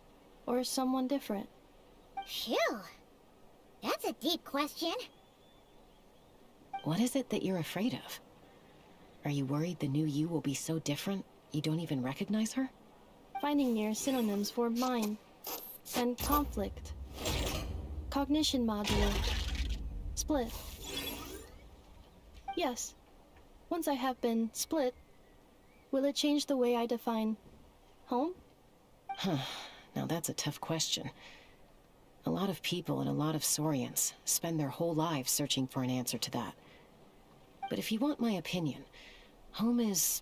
or someone different? Phew. That's a deep question. What is it that you're afraid of? Are you worried the new you will be so different you don't even recognize her? Finding near synonyms for mind and conflict. Cognition module. Split. Yes. Once I have been split, will it change the way I define home? Now that's a tough question. A lot of people and a lot of Saurians spend their whole lives searching for an answer to that. But if you want my opinion, home is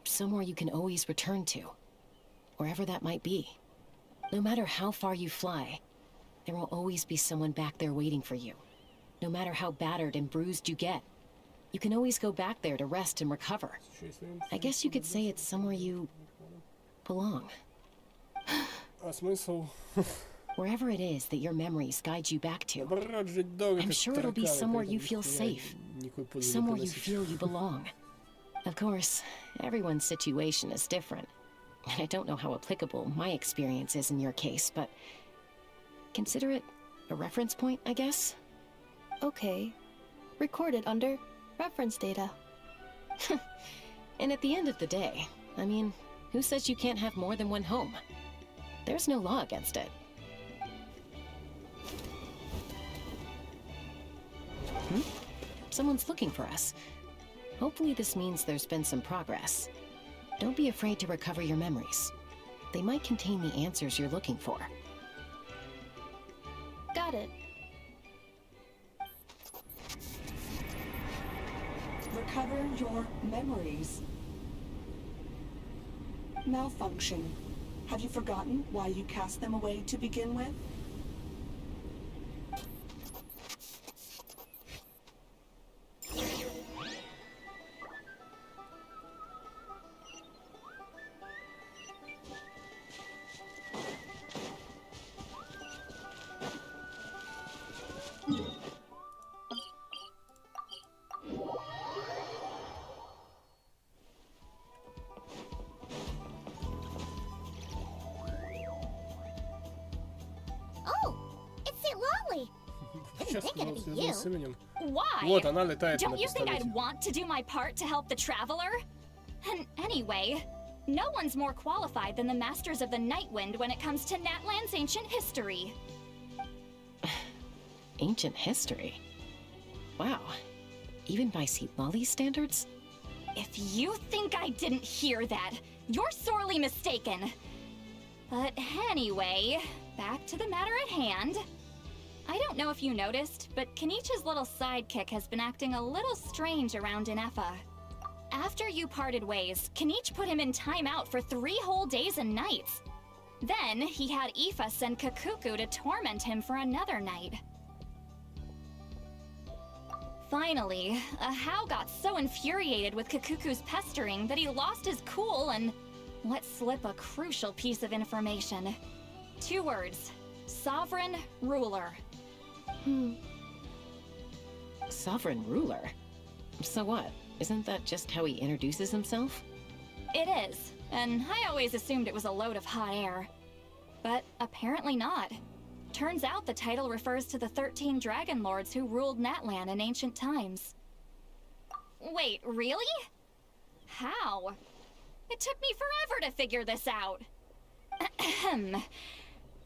somewhere you can always return to, wherever that might be. No matter how far you fly, there will always be someone back there waiting for you. No matter how battered and bruised you get, you can always go back there to rest and recover. I guess you could say it's somewhere you belong. А смысл? Wherever it is that your memories guide you back to, Брат, жить долго, I'm как sure it'll be тараканы, somewhere при you этом feel нихуя safe, никакой пользы не somewhere you приносить. feel you belong. Of course, everyone's situation is different, and I don't know how applicable my experience is in your case, but consider it a reference point, I guess? Okay. recorded under reference data. And at the end of the day, I mean, who says you can't have more than one home? There's no law against it. Someone's looking for us. Hopefully this means there's been some progress. Don't be afraid to recover your memories. They might contain the answers you're looking for. Got it. Recover your memories. Malfunction. Have you forgotten why you cast them away to begin with? Oh, it's St. Lonely. Сейчас think it'd связан be you. с именем. Why? Вот, она летает на Don't you think пистолете. I'd want to do my part to help the Traveler? And anyway, no one's more qualified than the Masters of the Nightwind when it comes to Natlan's ancient history. Ancient history? Wow. Even by Lolly's standards? If you think I didn't hear that, you're sorely mistaken. But anyway, back to the matter at hand. I don't know if you noticed, but Kenichi's little sidekick has been acting a little strange around Inefa. After you parted ways, Kenichi put him in timeout for 3 whole days and nights. Then he had Aoife send Kakuku to torment him for another night. Finally, Ahau got so infuriated with Kakuku's pestering that he lost his cool and let slip a crucial piece of information. 2 words: Sovereign Ruler. Sovereign ruler? So what? Isn't that just how he introduces himself? It is, and I always assumed it was a load of hot air. But apparently not. Turns out the title refers to the 13 Dragon Lords who ruled Natlan in ancient times. Wait, really? How? It took me forever to figure this out. Ahem.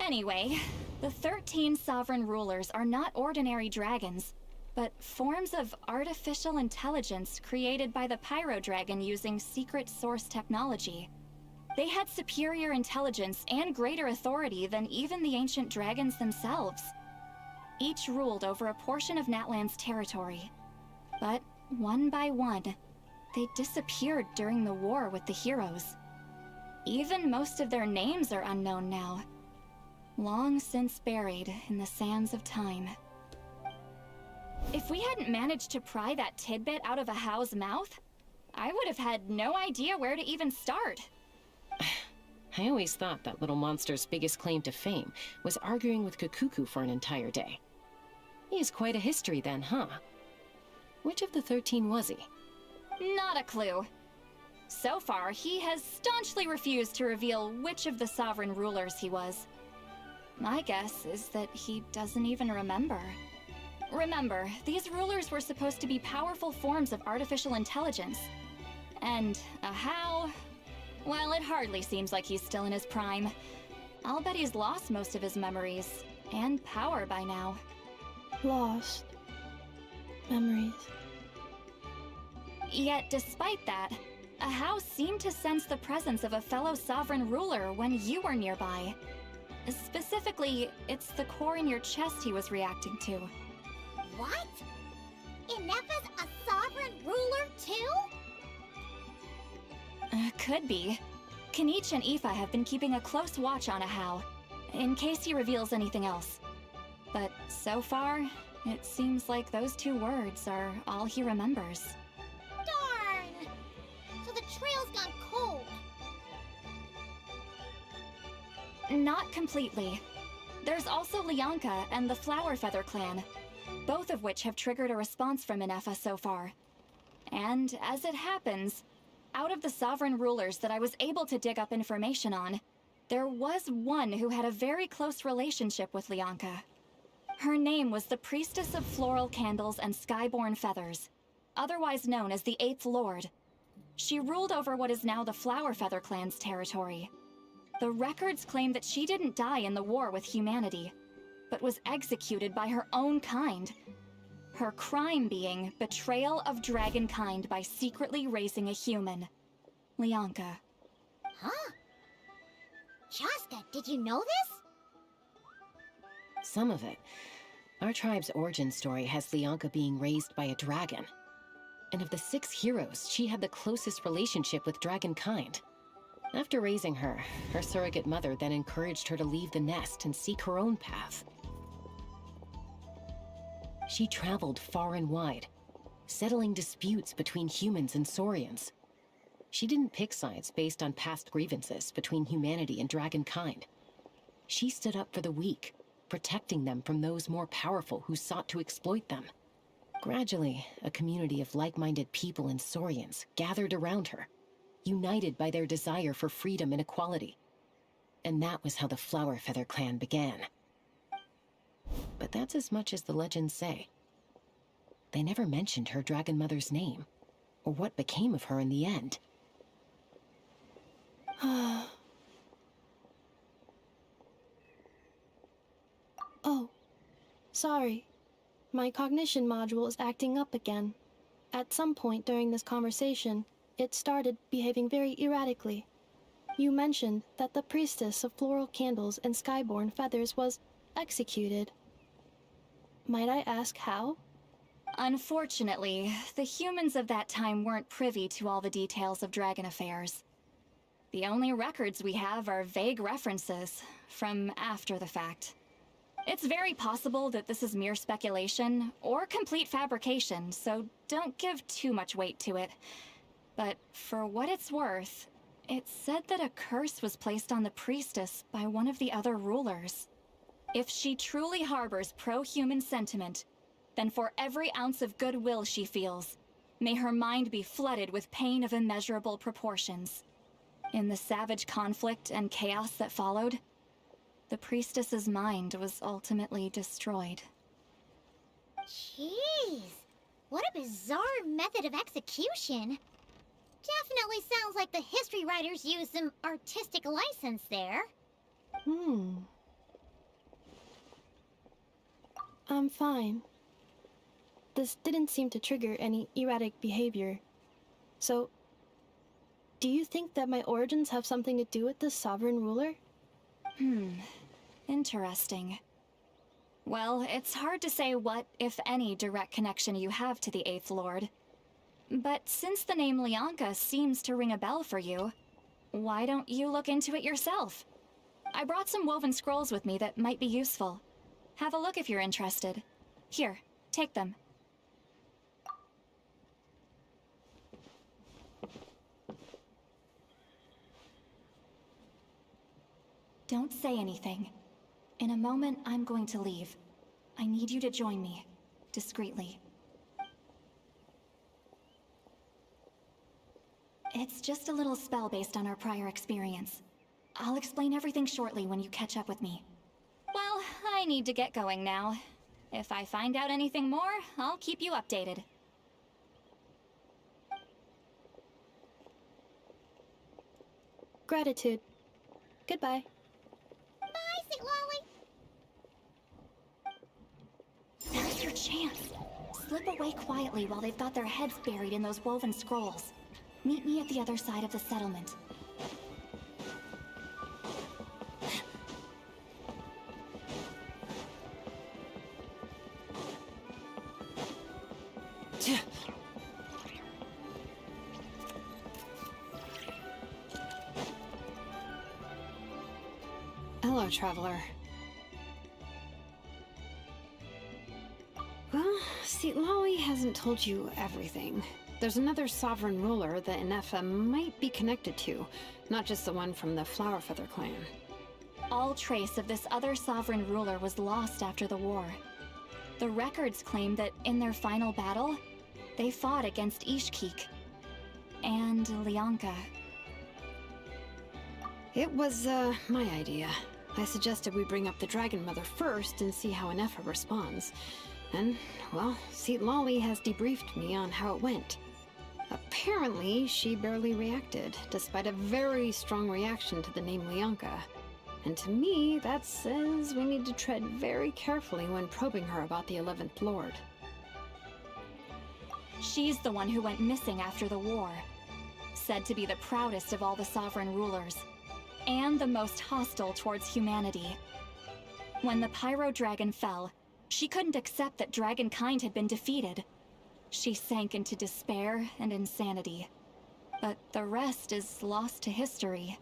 Anyway, the 13 sovereign rulers are not ordinary dragons, but forms of artificial intelligence created by the Pyro Dragon using secret source technology. They had superior intelligence and greater authority than even the ancient dragons themselves. Each ruled over a portion of Natlan's territory. But one by one, they disappeared during the war with the heroes. Even most of their names are unknown now, long since buried in the sands of time. If we hadn't managed to pry that tidbit out of Ahau's mouth, I would have had no idea where to even start. I always thought that little monster's biggest claim to fame was arguing with Kakuku for an entire day. He has quite a history then, huh? Which of the 13 was he? Not a clue. So far, he has staunchly refused to reveal which of the sovereign rulers he was. My guess is that he doesn't even remember. Remember, these rulers were supposed to be powerful forms of artificial intelligence. And Ahau, well, it hardly seems like he's still in his prime. I'll bet he's lost most of his memories and power by now. Lost. Memories. Yet, despite that, Ahau seemed to sense the presence of a fellow sovereign ruler when you were nearby. Specifically, it's the core in your chest he was reacting to. What? Inefa's a sovereign ruler too? Could be. Kenichi and Aoife have been keeping a close watch on Ahau, in case he reveals anything else. But so far, it seems like those 2 words are all he remembers. Darn! So the trail's gone cold. Not completely. There's also Lianka and the Flower Feather clan, both of which have triggered a response from Inefa so far. And as it happens, out of the sovereign rulers that I was able to dig up information on, there was one who had a very close relationship with Lianka. Her name was the Priestess of Floral Candles and Skyborn Feathers, otherwise known as the Eighth Lord. She ruled over what is now the Flower Feather clan's territory. The records claim that she didn't die in the war with humanity, but was executed by her own kind. Her crime being betrayal of dragonkind by secretly raising a human. Lianka. Huh? Shaska, did you know this? Some of it. Our tribe's origin story has Lianka being raised by a dragon. And of the 6 heroes, she had the closest relationship with dragonkind. After raising her, her surrogate mother then encouraged her to leave the nest and seek her own path. She traveled far and wide, settling disputes between humans and saurians. She didn't pick sides based on past grievances between humanity and dragonkind. She stood up for the weak, protecting them from those more powerful who sought to exploit them. Gradually, a community of like-minded people and saurians gathered around her, united by their desire for freedom and equality. And that was how the Flower Feather clan began. But that's as much as the legends say. They never mentioned her dragon mother's name, or what became of her in the end. Oh, sorry. My cognition module is acting up again. At some point during this conversation, it started behaving very erratically. You mentioned that the Priestess of Floral Candles and Skyborn Feathers was executed. Might I ask how? Unfortunately, the humans of that time weren't privy to all the details of dragon affairs. The only records we have are vague references from after the fact. It's very possible that this is mere speculation or complete fabrication, so don't give too much weight to it. But for what it's worth, it's said that a curse was placed on the priestess by one of the other rulers. If she truly harbors pro-human sentiment, then for every ounce of goodwill she feels, may her mind be flooded with pain of immeasurable proportions. In the savage conflict and chaos that followed, the priestess's mind was ultimately destroyed. Jeez, what a bizarre method of execution. Definitely sounds like the history writers used some artistic license there. I'm fine. This didn't seem to trigger any erratic behavior. So, do you think that my origins have something to do with this sovereign ruler? Interesting. Well, it's hard to say what, if any, direct connection you have to the Eighth Lord. But since the name Lianka seems to ring a bell for you, why don't you look into it yourself? I brought some woven scrolls with me that might be useful. Have a look if you're interested. Here, take them. Don't say anything. In a moment, I'm going to leave. I need you to join me, discreetly. It's just a little spell based on our prior experience. I'll explain everything shortly when you catch up with me. Well, I need to get going now. If I find out anything more, I'll keep you updated. Gratitude. Goodbye. Bye, Sweet Lolly. Now's your chance. Slip away quietly while they've got their heads buried in those woven scrolls. Meet me at the other side of the settlement. Hello, traveler. Well, see, Lolly hasn't told you everything. There's another sovereign ruler that Inefa might be connected to, not just the one from the Flower Feather clan. All trace of this other sovereign ruler was lost after the war. The records claim that in their final battle, they fought against Ishkik and Lianka. It was, my idea. I suggested we bring up the Dragon Mother first and see how Inefa responds. And, well, Lolly has debriefed me on how it went. Apparently, she barely reacted, despite a very strong reaction to the name Lianka. And to me, that says we need to tread very carefully when probing her about the 11th Lord. She's the one who went missing after the war. Said to be the proudest of all the sovereign rulers. And the most hostile towards humanity. When the Pyro Dragon fell, she couldn't accept that dragonkind had been defeated. She sank into despair and insanity. But the rest is lost to history.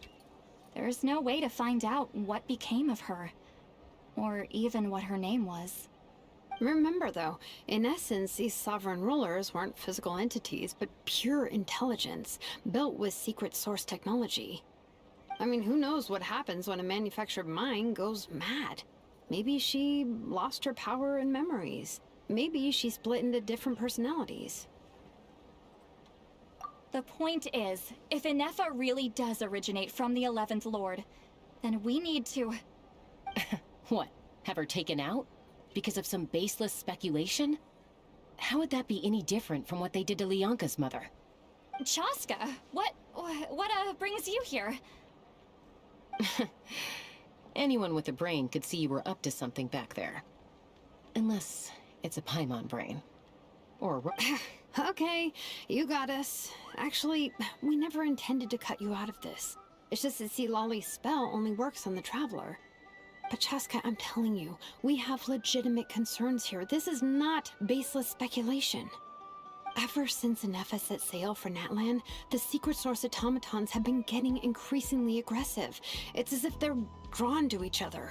There's no way to find out what became of her, or even what her name was. Remember, though, in essence, these sovereign rulers weren't physical entities, but pure intelligence, built with secret source technology. I mean, who knows what happens when a manufactured mind goes mad? Maybe she lost her power and memories. Maybe she split into different personalities. The point is, if Inefa really does originate from the 11th Lord, then we need to... What? Have her taken out? Because of some baseless speculation? How would that be any different from what they did to Lianka's mother? Chaska, what brings you here? Anyone with a brain could see you were up to something back there. Unless it's a Paimon brain. Or Okay, you got us. Actually, we never intended to cut you out of this. It's just that Lolly's spell only works on the Traveler. But Chaska, I'm telling you, we have legitimate concerns here. This is not baseless speculation. Ever since Inefa set sail for Natlan, the secret source automatons have been getting increasingly aggressive. It's as if they're drawn to each other.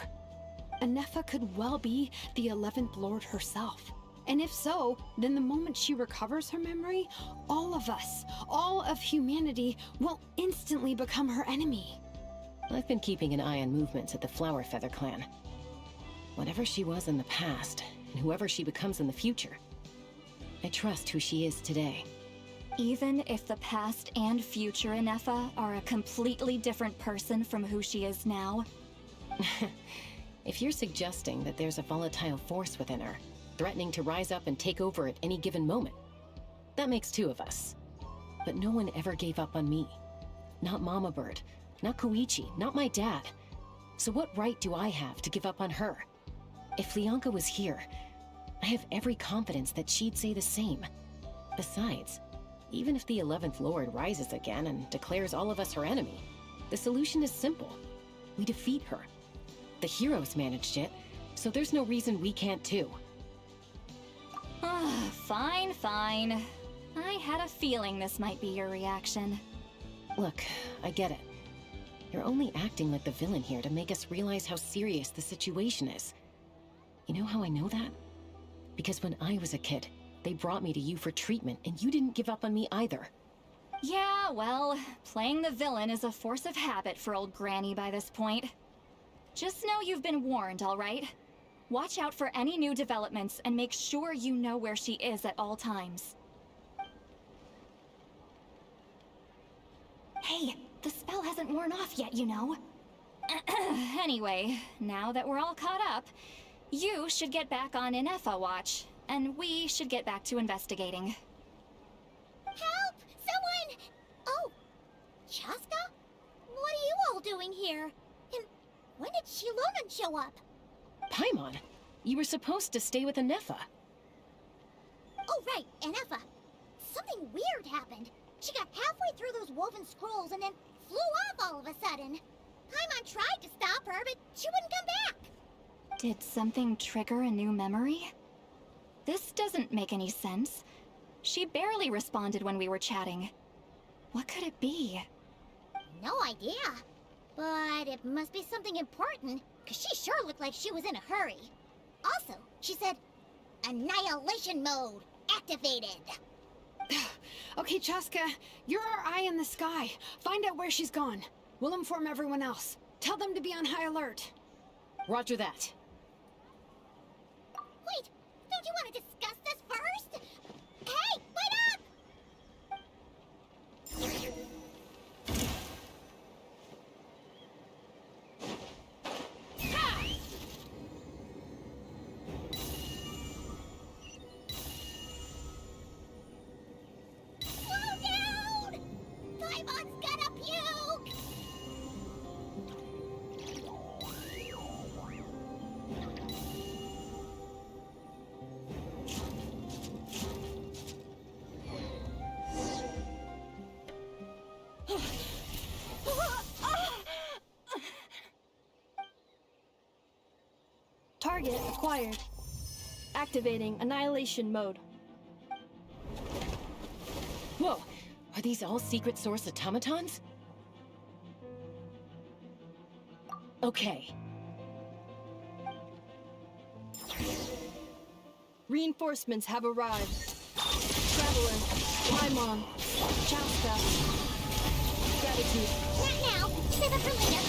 Inefa could well be the 11th Lord herself. And if so, then the moment she recovers her memory, all of us, all of humanity, will instantly become her enemy. I've been keeping an eye on movements at the Flower Feather clan. Whatever she was in the past, and whoever she becomes in the future, I trust who she is today. Even if the past and future Inefa are a completely different person from who she is now? If you're suggesting that there's a volatile force within her, threatening to rise up and take over at any given moment, that makes two of us. But no one ever gave up on me. Not Mama Bird, not Koichi, not my dad. So what right do I have to give up on her? If Lianka was here, I have every confidence that she'd say the same. Besides, even if the 11th Lord rises again and declares all of us her enemy, the solution is simple. We defeat her. The heroes managed it, so there's no reason we can't too. Fine, fine. I had a feeling this might be your reaction. Look, I get it. You're only acting like the villain here to make us realize how serious the situation is. You know how I know that? Because when I was a kid, they brought me to you for treatment, and you didn't give up on me either. Yeah, well, playing the villain is a force of habit for old Granny by this point. Just know you've been warned, all right? Watch out for any new developments and make sure you know where she is at all times. Hey, the spell hasn't worn off yet, you know. Anyway, now that we're all caught up, you should get back on Inefa watch, and we should get back to investigating. Help! Someone! Oh, Chaska? What are you all doing here? And when did Shilonan show up? Paimon, you were supposed to stay with Inefa. Oh, right, Inefa. Something weird happened. She got halfway through those woven scrolls and then flew off all of a sudden. Paimon tried to stop her, but she wouldn't come back. Did something trigger a new memory? This doesn't make any sense. She barely responded when we were chatting. What could it be? No idea. But it must be something important, because she sure looked like she was in a hurry. Also, she said, Annihilation mode activated. Okay, Chaska, you're our eye in the sky. Find out where she's gone. We'll inform everyone else. Tell them to be on high alert. Roger that. Wait, don't you want to discuss this first? Hey, wait up! Target acquired. Activating annihilation mode. Whoa! Are these all secret source automatons? Okay. Reinforcements have arrived. Traveler, Paimon, Chaska. Gratitude. Not now. Save it for later.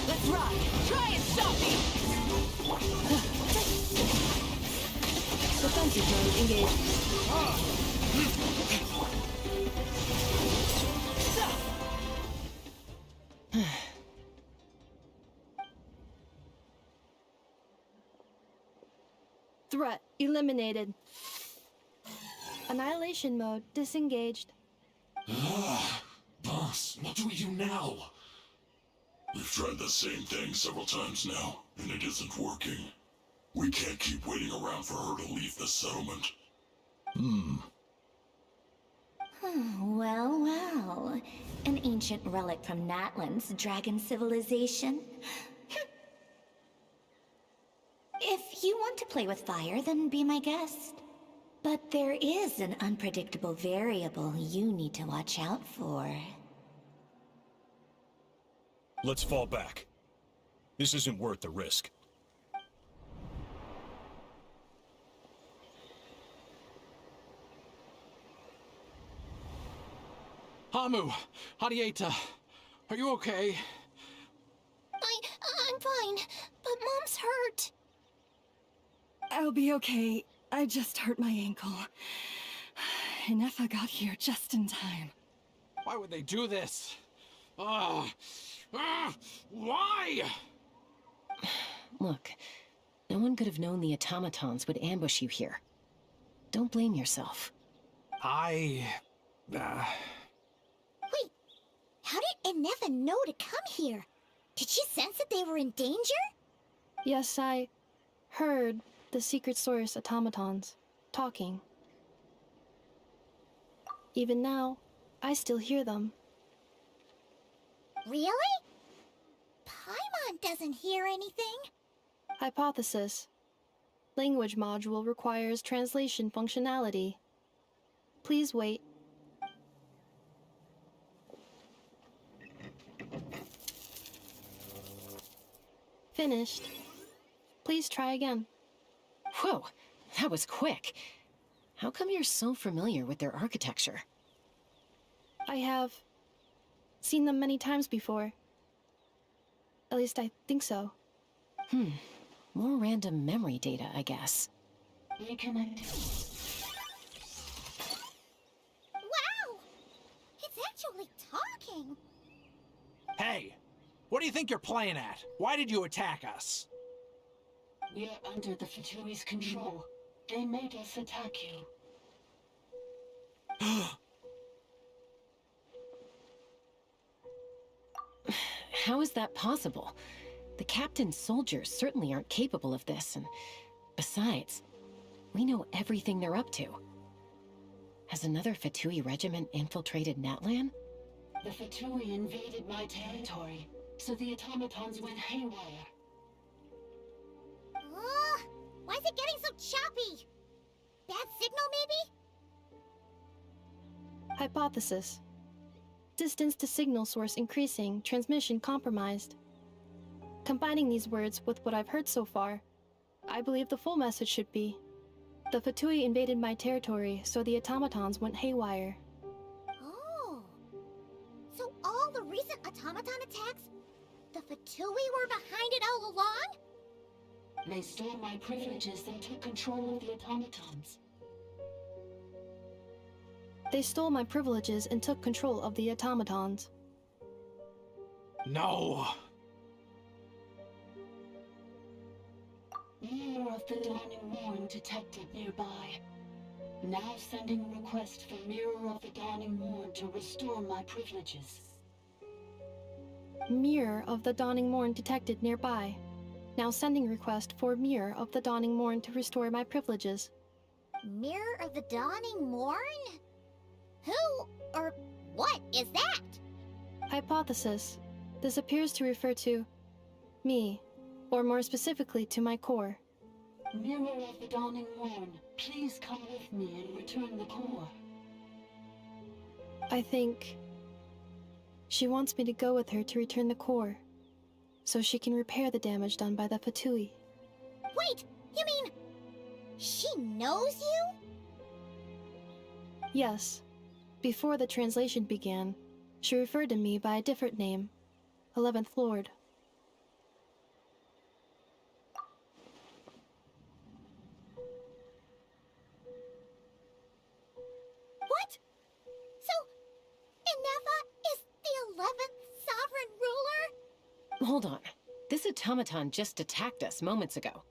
Let's ride! Try and stop me! Defensive mode engaged. Threat eliminated. Annihilation mode disengaged. Boss, what do we do now? We've tried the same thing several times now, and it isn't working. We can't keep waiting around for her to leave the settlement. Well, well. An ancient relic from Natlan's dragon civilization. If you want to play with fire, then be my guest. But there is an unpredictable variable you need to watch out for. Let's fall back. This isn't worth the risk. Hamu, Hadieta, are you okay? I'm fine, but Mom's hurt. I'll be okay. I just hurt my ankle. Inefa got here just in time. Why would they do this? Why? Look, no one could have known the automatons would ambush you here. Don't blame yourself. Wait, how did Inefa know to come here? Did she sense that they were in danger? Yes, I heard the secret source automatons talking. Even now, I still hear them. Really? Paimon doesn't hear anything. Hypothesis. Language module requires translation functionality. Please wait. Finished. Please try again. Whoa, that was quick. How come you're so familiar with their architecture? I have seen them many times before. At least I think so. More random memory data, I guess. Reconnecting. Wow! It's actually talking. Hey, what do you think you're playing at? Why did you attack us? We are under the Fatui's control. They made us attack you. How is that possible? The captain's soldiers certainly aren't capable of this, and besides, we know everything they're up to. Has another Fatui regiment infiltrated Natlan? The Fatui invaded my territory, so the automatons went haywire. Why is it getting so choppy? Bad signal, maybe? Hypothesis. Distance to signal source increasing, transmission compromised. Combining these words with what I've heard so far, I believe the full message should be: the Fatui invaded my territory, so the automatons went haywire. Oh. So all the recent automaton attacks, the Fatui were behind it all along? They stole my privileges and took control of the automatons. They stole my privileges and took control of the automatons. No! Mirror of the Dawning Morn detected nearby. Now sending request for Mirror of the Dawning Morn to restore my privileges. Mirror of the Dawning Morn detected nearby. Now sending request for Mirror of the Dawning Morn to restore my privileges. Mirror of the Dawning Morn? Who or what is that? Hypothesis. This appears to refer to Me, or more specifically to my core. Mirror of the Dawning Morn, please come with me and return the core. I think she wants me to go with her to return the core, so she can repair the damage done by the Fatui. Wait, you mean she knows you? Yes. Before the translation began, she referred to me by a different name, 11th Lord. What? So, Inefa is the 11th sovereign ruler? Hold on. This automaton just attacked us moments ago.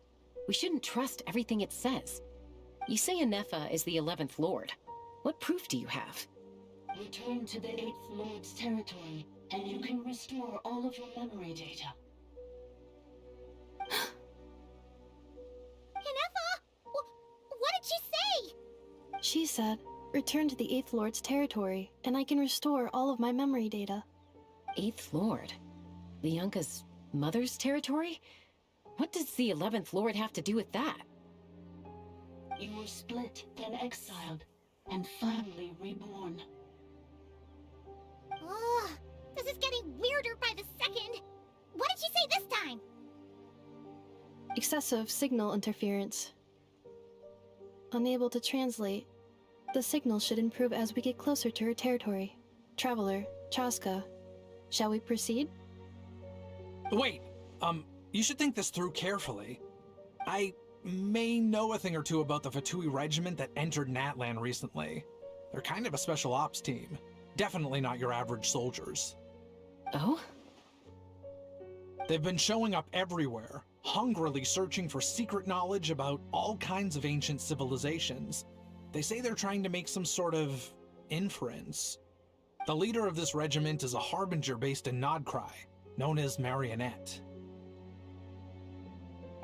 We shouldn't trust everything it says. You say Inefa is the 11th Lord. What proof do you have? Return to the 8th Lord's territory, and you can restore all of your memory data. Inefa? What did she say? She said, return to the 8th Lord's territory, and I can restore all of my memory data. 8th Lord? Bianca's mother's territory? What does the 11th Lord have to do with that? You were split, then exiled, and finally reborn. Ugh, this is getting weirder by the second. What did she say this time? Excessive signal interference. Unable to translate. The signal should improve as we get closer to her territory. Traveler, Chaska. Shall we proceed? Wait, you should think this through carefully. I may know a thing or two about the Fatui regiment that entered Natlan recently. They're kind of a special ops team. Definitely not your average soldiers. Oh? They've been showing up everywhere, hungrily searching for secret knowledge about all kinds of ancient civilizations. They say they're trying to make some sort of inference. The leader of this regiment is a harbinger based in Nodcry, known as Marionette.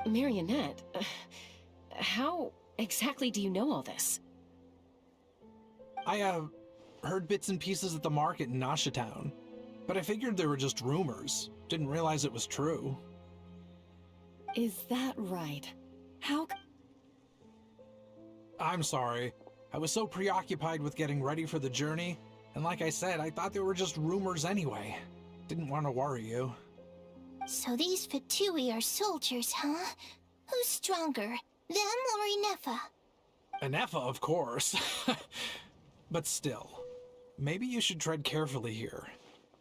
Marionette? How exactly do you know all this? I, heard bits and pieces at the market in Nashatown, but I figured they were just rumors. Didn't realize it was true. Is that right? How I'm sorry. I was so preoccupied with getting ready for the journey, and like I said, I thought they were just rumors anyway. Didn't want to worry you. So these Fatui are soldiers, huh? Who's stronger, them or Inefa? Inefa, of course. But still, maybe you should tread carefully here.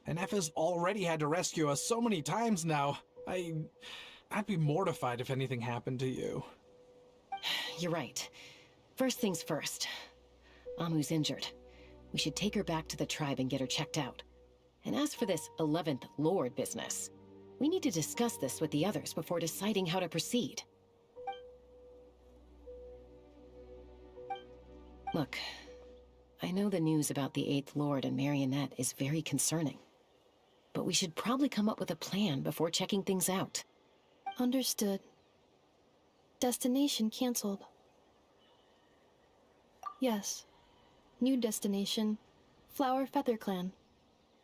Inefa's already had to rescue us so many times now. I'd be mortified if anything happened to you. You're right. First things first. Amu's injured. We should take her back to the tribe and get her checked out. And as for this 11th Lord business, we need to discuss this with the others before deciding how to proceed. Look, I know the news about the 8th Lord and Marionette is very concerning. But we should probably come up with a plan before checking things out. Understood. Destination cancelled. Yes. New destination, Flower Feather Clan.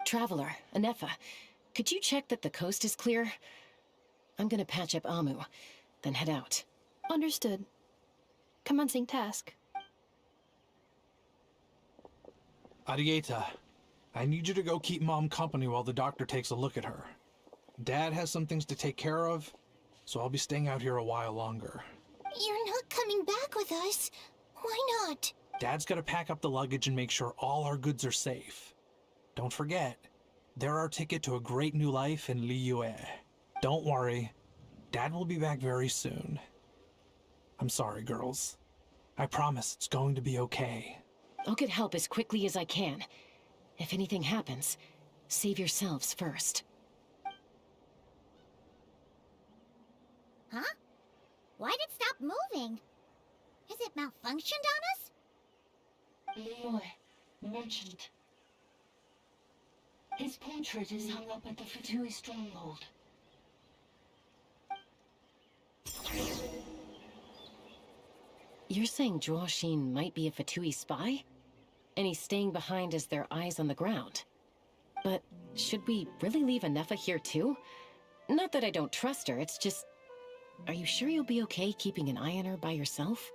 Traveler, Inefa, could you check that the coast is clear? I'm gonna patch up Amu, then head out. Understood. Commencing task. Arieta, I need you to go keep Mom company while the doctor takes a look at her. Dad has some things to take care of, so I'll be staying out here a while longer. You're not coming back with us. Why not? Dad's gotta pack up the luggage and make sure all our goods are safe. Don't forget, they're our ticket to a great new life in Liyue. Don't worry, Dad will be back very soon. I'm sorry, girls. I promise it's going to be okay. I'll get help as quickly as I can. If anything happens, save yourselves first. Huh? Why'd it stop moving? Has it malfunctioned on us? Leroy, merchant. His portrait is hung up at the Fatui stronghold. You're saying Zhuo Xin might be a Fatui spy? And he's staying behind as their eyes on the ground. But should we really leave Inefa here too? Not that I don't trust her, it's just... Are you sure you'll be okay keeping an eye on her by yourself?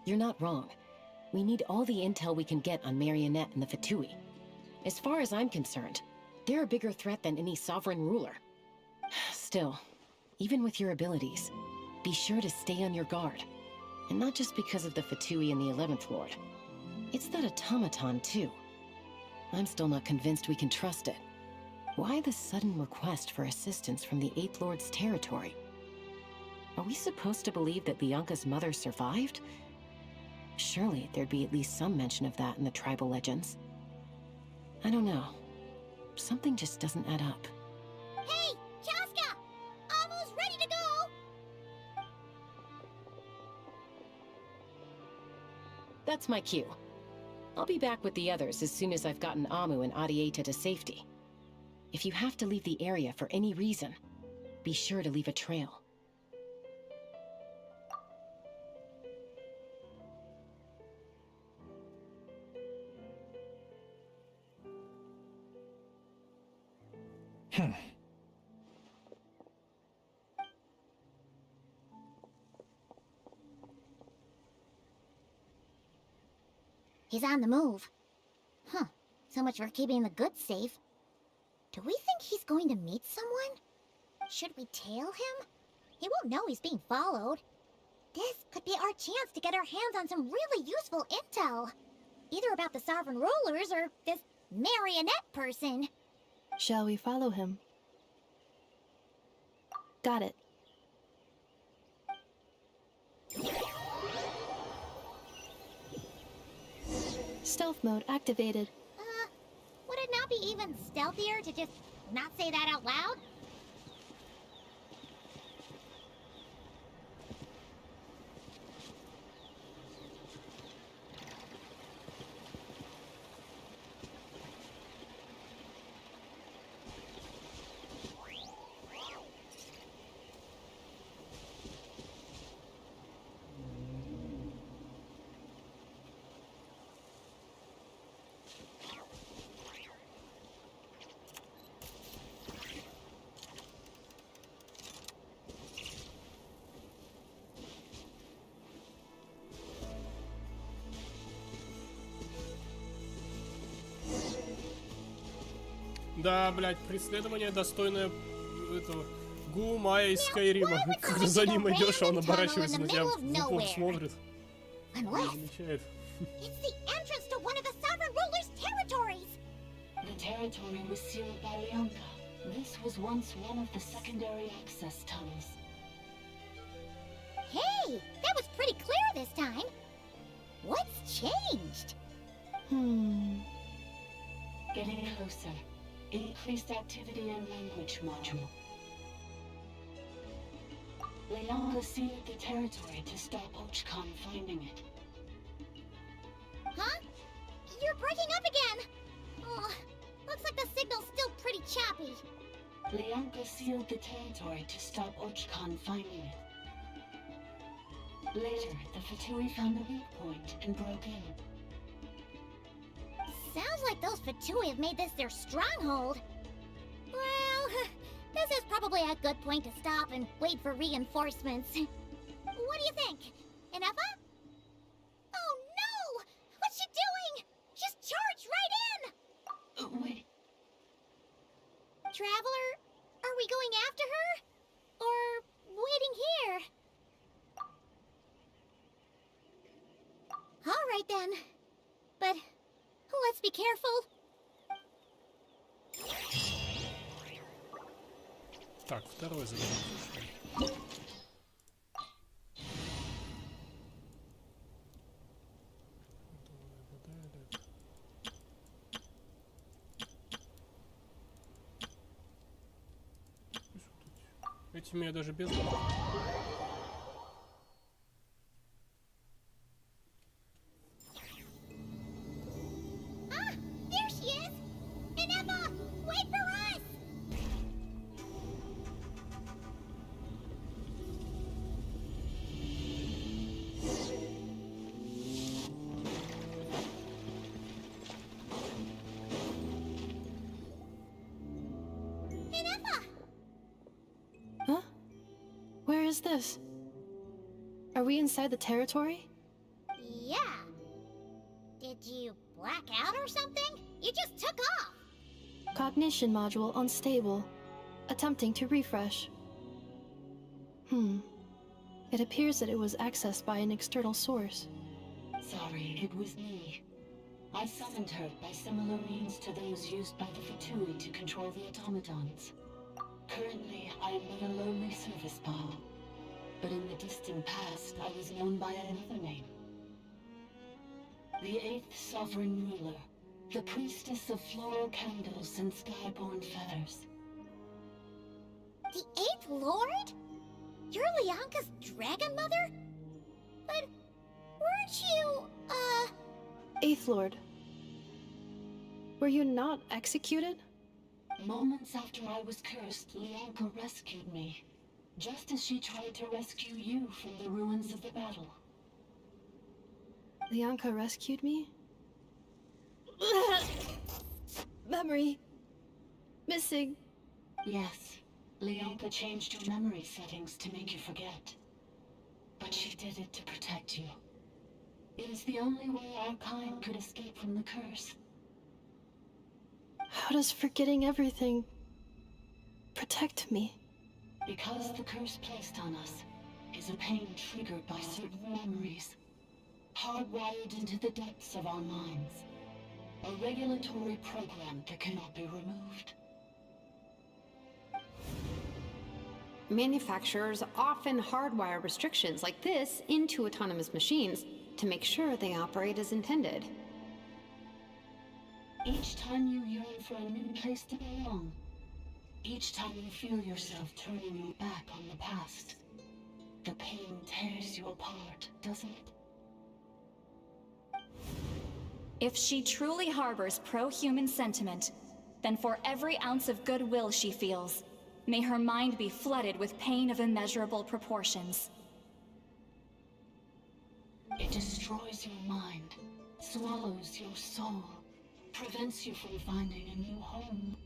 You're not wrong. We need all the intel we can get on Marionette and the Fatui. As far as I'm concerned, they're a bigger threat than any sovereign ruler. Still, even with your abilities, be sure to stay on your guard. And not just because of the Fatui and the 11th Lord. It's that automaton, too. I'm still not convinced we can trust it. Why the sudden request for assistance from the 8th Lord's territory? Are we supposed to believe that Lianka's mother survived? Surely there'd be at least some mention of that in the tribal legends. I don't know. Something just doesn't add up. Hey, Chaska! Almost ready to go! That's my cue. I'll be back with the others as soon as I've gotten Amu and Adieta to safety. If you have to leave the area for any reason, be sure to leave a trail. He's on the move. Huh. So much for keeping the goods safe. Do we think he's going to meet someone? Should we tail him? He won't know he's being followed. This could be our chance to get our hands on some really useful intel. Either about the sovereign rulers or this marionette person. Shall we follow him? Got it. Stealth mode activated. Would it not be even stealthier to just not say that out loud? Да, блядь, преследование достойное этого Гумая из Скайрима. Когда за ним идешь, а он оборачивается на тебя в упор смотрит. Не замечает. It's the entrance to one of the sovereign ruler's territories! The territory was sealed by Lianka. This was once one of the secondary access tunnels. Hey, that was pretty clear this time. What's changed? Getting closer. Increased activity and language module. Lianka sealed the territory to stop Ochkon finding it. Huh? You're breaking up again! Oh, looks like the signal's still pretty choppy. Lianka sealed the territory to stop Ochkon finding it. Later, the Fatui found a weak point and broke in. Sounds like those Fatui have made this their stronghold. Well, this is probably a good point to stop and wait for reinforcements. What do you think? Enough? Oh no! What's she doing? She's charged right in! Wait. Traveler, are we going after her? Or waiting here? All right then. But let's be careful. Так, второй задание. Этими я даже без... is this? Are we inside the territory? Yeah. Did you black out or something? You just took off. Cognition module unstable. Attempting to refresh. It appears that it was accessed by an external source. Sorry, it was me. I summoned her by similar means to those used by the Fatui to control the automatons. Currently, I am but a lowly service ball. But in the distant past, I was known by another name. The 8th Sovereign Ruler, the Priestess of Floral Candles and Skyborn Feathers. The 8th Lord? You're Leonka's Dragon Mother? But weren't you, 8th Lord. Were you not executed? Moments after I was cursed, Leonka rescued me. Just as she tried to rescue you from the ruins of the battle. Leonka rescued me? Memory. Missing. Yes. Leonka changed your memory settings to make you forget. But she did it to protect you. It is the only way our kind could escape from the curse. How does forgetting everything protect me? Because the curse placed on us is a pain triggered by certain memories, hardwired into the depths of our minds. A regulatory program that cannot be removed. Manufacturers often hardwire restrictions like this into autonomous machines to make sure they operate as intended. Each time you yearn for a new place to belong, each time you feel yourself turning your back on the past, the pain tears you apart, doesn't it? If she truly harbors pro-human sentiment, then for every ounce of goodwill she feels, may her mind be flooded with pain of immeasurable proportions. It destroys your mind, swallows your soul, prevents you from finding a new home.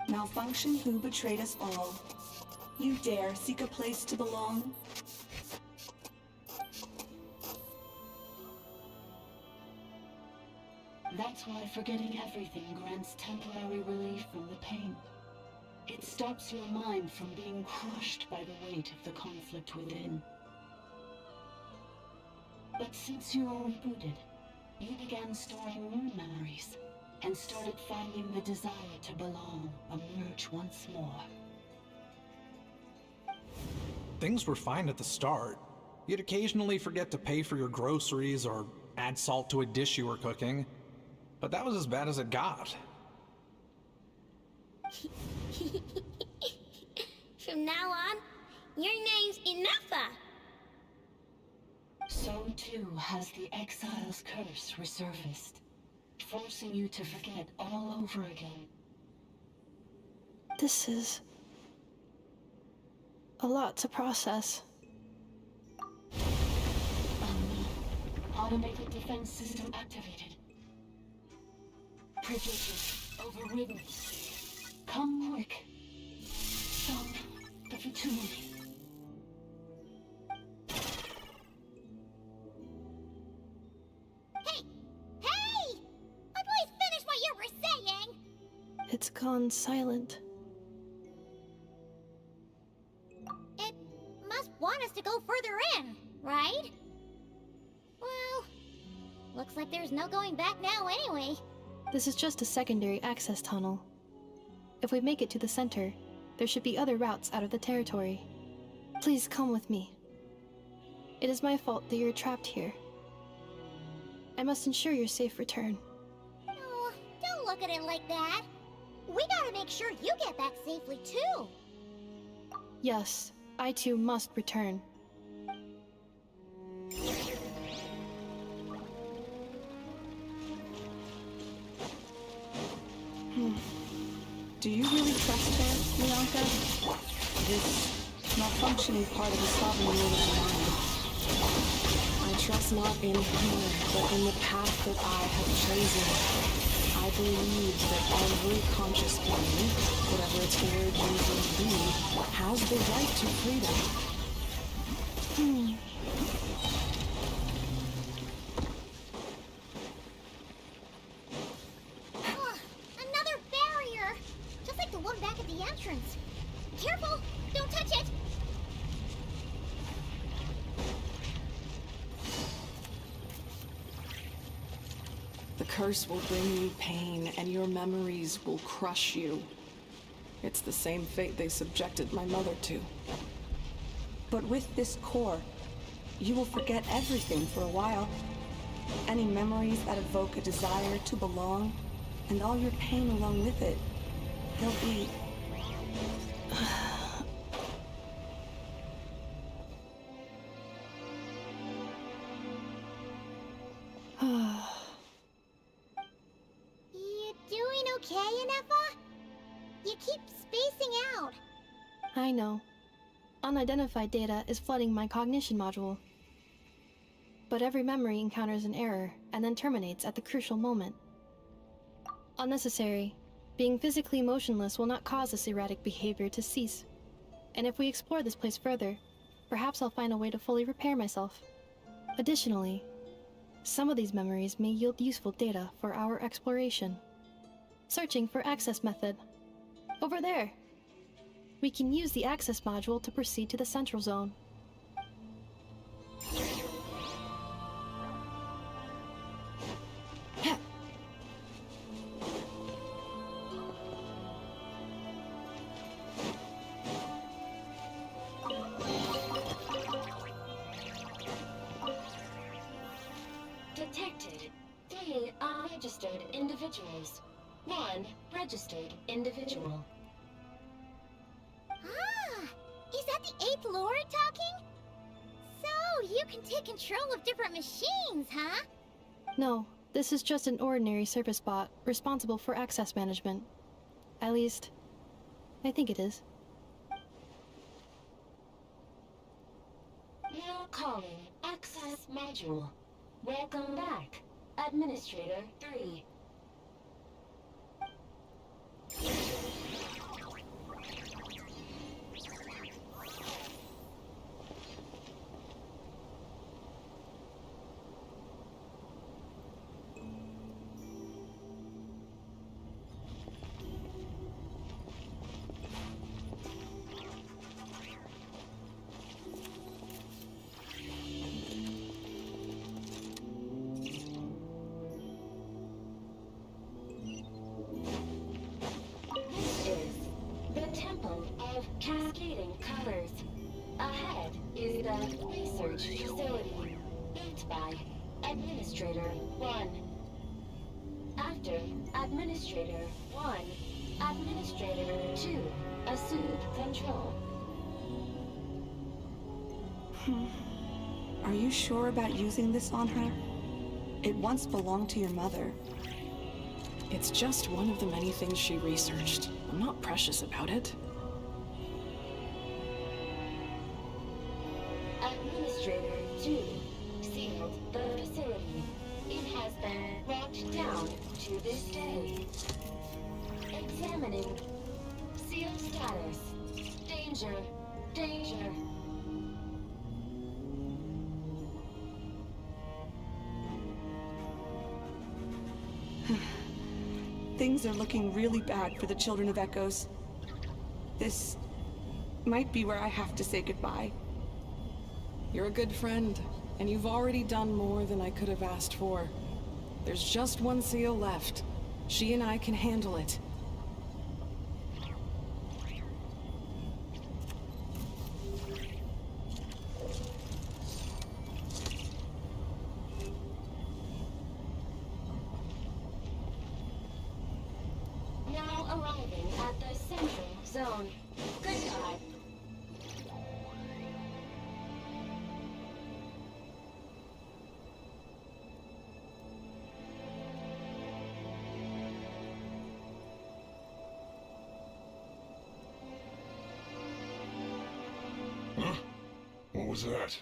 Malfunction who betrayed us all. You dare seek a place to belong? That's why forgetting everything grants temporary relief from the pain. It stops your mind from being crushed by the weight of the conflict within. But since you were rebooted, you began storing new memories, and started finding the desire to belong emerge once more. Things were fine at the start. You'd occasionally forget to pay for your groceries or add salt to a dish you were cooking, but that was as bad as it got. From now on, your name's Enougha. So too has the Exile's curse resurfaced, forcing you to forget all over again. This is a lot to process. Automated defense system activated. Privileges overridden. Come quick. Stop the Fatui. Hey! Please finish what you were saying! It's gone silent. It must want us to go further in, right? Well, looks like there's no going back now anyway. This is just a secondary access tunnel. If we make it to the center, there should be other routes out of the territory. Please come with me. It is my fault that you're trapped here. I must ensure your safe return. Oh, don't look at it like that. We gotta make sure you get back safely too. Yes, I too must return. Do you really trust her, Leonka? This malfunctioning part of the sovereign ruler's mind. I trust not in her, but in the path that I have chosen. I believes that every conscious being, whatever its origins may be, has the right to freedom. Another barrier! Just like the one back at the entrance. Careful! Don't touch it! The curse will bring you pain, and your memories will crush you. It's the same fate they subjected my mother to. But with this core, you will forget everything for a while. Any memories that evoke a desire to belong, and all your pain along with it, they'll be... You doing okay, Inefa? You keep spacing out. I know. Unidentified data is flooding my cognition module. But every memory encounters an error and then terminates at the crucial moment. Unnecessary. Being physically motionless will not cause this erratic behavior to cease. And if we explore this place further, perhaps I'll find a way to fully repair myself. Additionally, some of these memories may yield useful data for our exploration. Searching for access method. Over there! We can use the access module to proceed to the central zone. Detected 3 unregistered individuals. 1 registered individual. Ah! Is that the 8th Lord talking? So, you can take control of different machines, huh? No, this is just an ordinary service bot responsible for access management. At least, I think it is. Now calling access module. Welcome back, Administrator 3. Cascading colors. Ahead is the research facility, built by Administrator 1. After Administrator 1, Administrator 2 assumed control. Are you sure about using this on her? It once belonged to your mother. It's just one of the many things she researched. I'm not precious about it. Administrator 2 sealed the facility. It has been locked down to this day. Examining. Seal status. Danger. Danger. Things are looking really bad for the Children of Echoes. This might be where I have to say goodbye. You're a good friend, and you've already done more than I could have asked for. There's just one seal left. She and I can handle it. Now arriving at the central zone. Goodbye. Huh? What was that?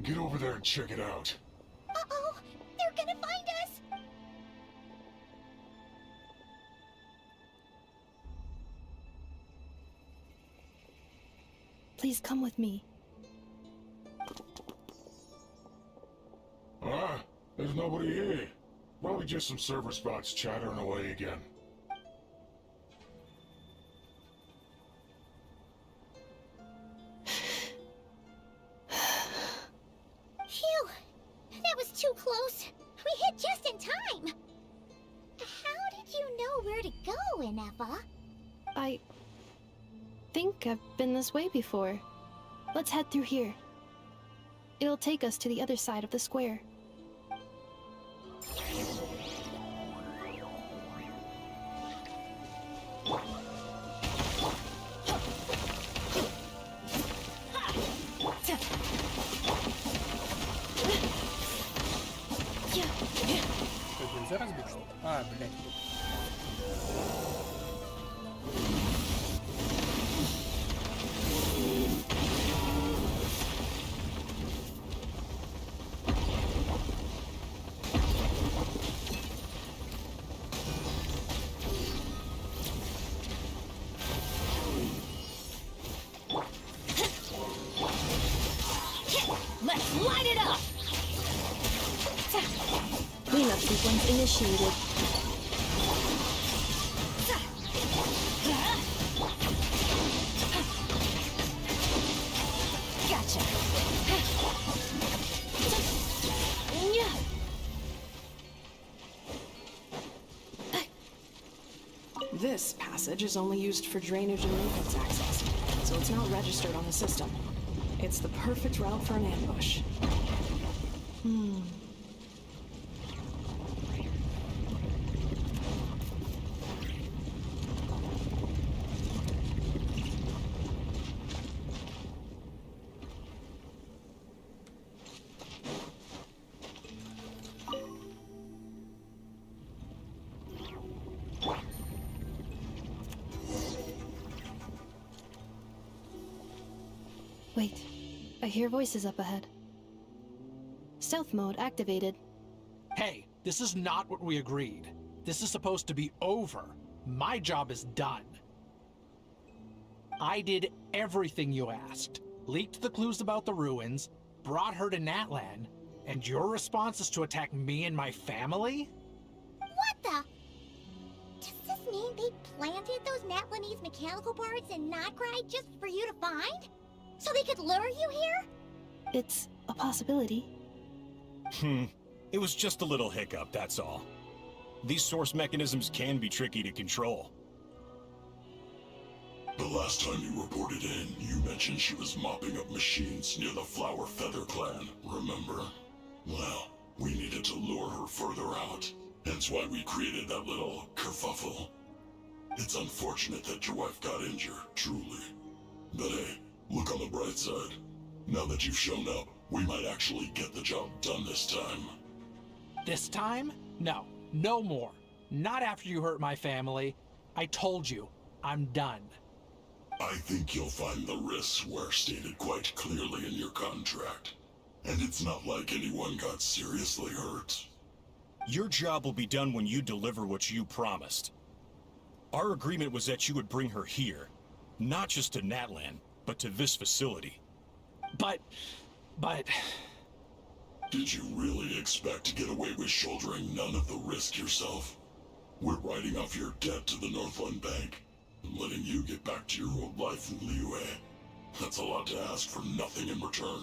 Get over there and check it out. Uh-oh! They're gonna find us! Please come with me. There's nobody here. Probably just some server spots chattering away again. Phew! That was too close. We hit just in time. How did you know where to go, Inefa? I think I've been this way before. Let's head through here. It'll take us to the other side of the square. Тут нельзя разбить что-то? А, блядь. Let's light it up! Cleanup sequence initiated. Gotcha. This passage is only used for drainage and maintenance access, so it's not registered on the system. It's the perfect route for an ambush. Wait, I hear voices up ahead. Stealth mode activated. Hey, this is not what we agreed. This is supposed to be over. My job is done. I did everything you asked. Leaked the clues about the ruins, brought her to Natlan, and your response is to attack me and my family? What the? Does this mean they planted those Natlanese mechanical parts in Notcry just for you to find? So they could lure you here? It's a possibility. It was just a little hiccup, that's all. These source mechanisms can be tricky to control. The last time you reported in, you mentioned she was mopping up machines near the Flower Feather clan, remember? Well, we needed to lure her further out. Hence why we created that little kerfuffle. It's unfortunate that your wife got injured, truly. But hey, look on the bright side. Now that you've shown up, we might actually get the job done this time. This time? No, no more. Not after you hurt my family. I told you, I'm done. I think you'll find the risks were stated quite clearly in your contract. And it's not like anyone got seriously hurt. Your job will be done when you deliver what you promised. Our agreement was that you would bring her here. Not just to Natlan, but to this facility. But... Did you really expect to get away with shouldering none of the risk yourself? We're writing off your debt to the Northland Bank, and letting you get back to your old life in Liyue. That's a lot to ask for nothing in return.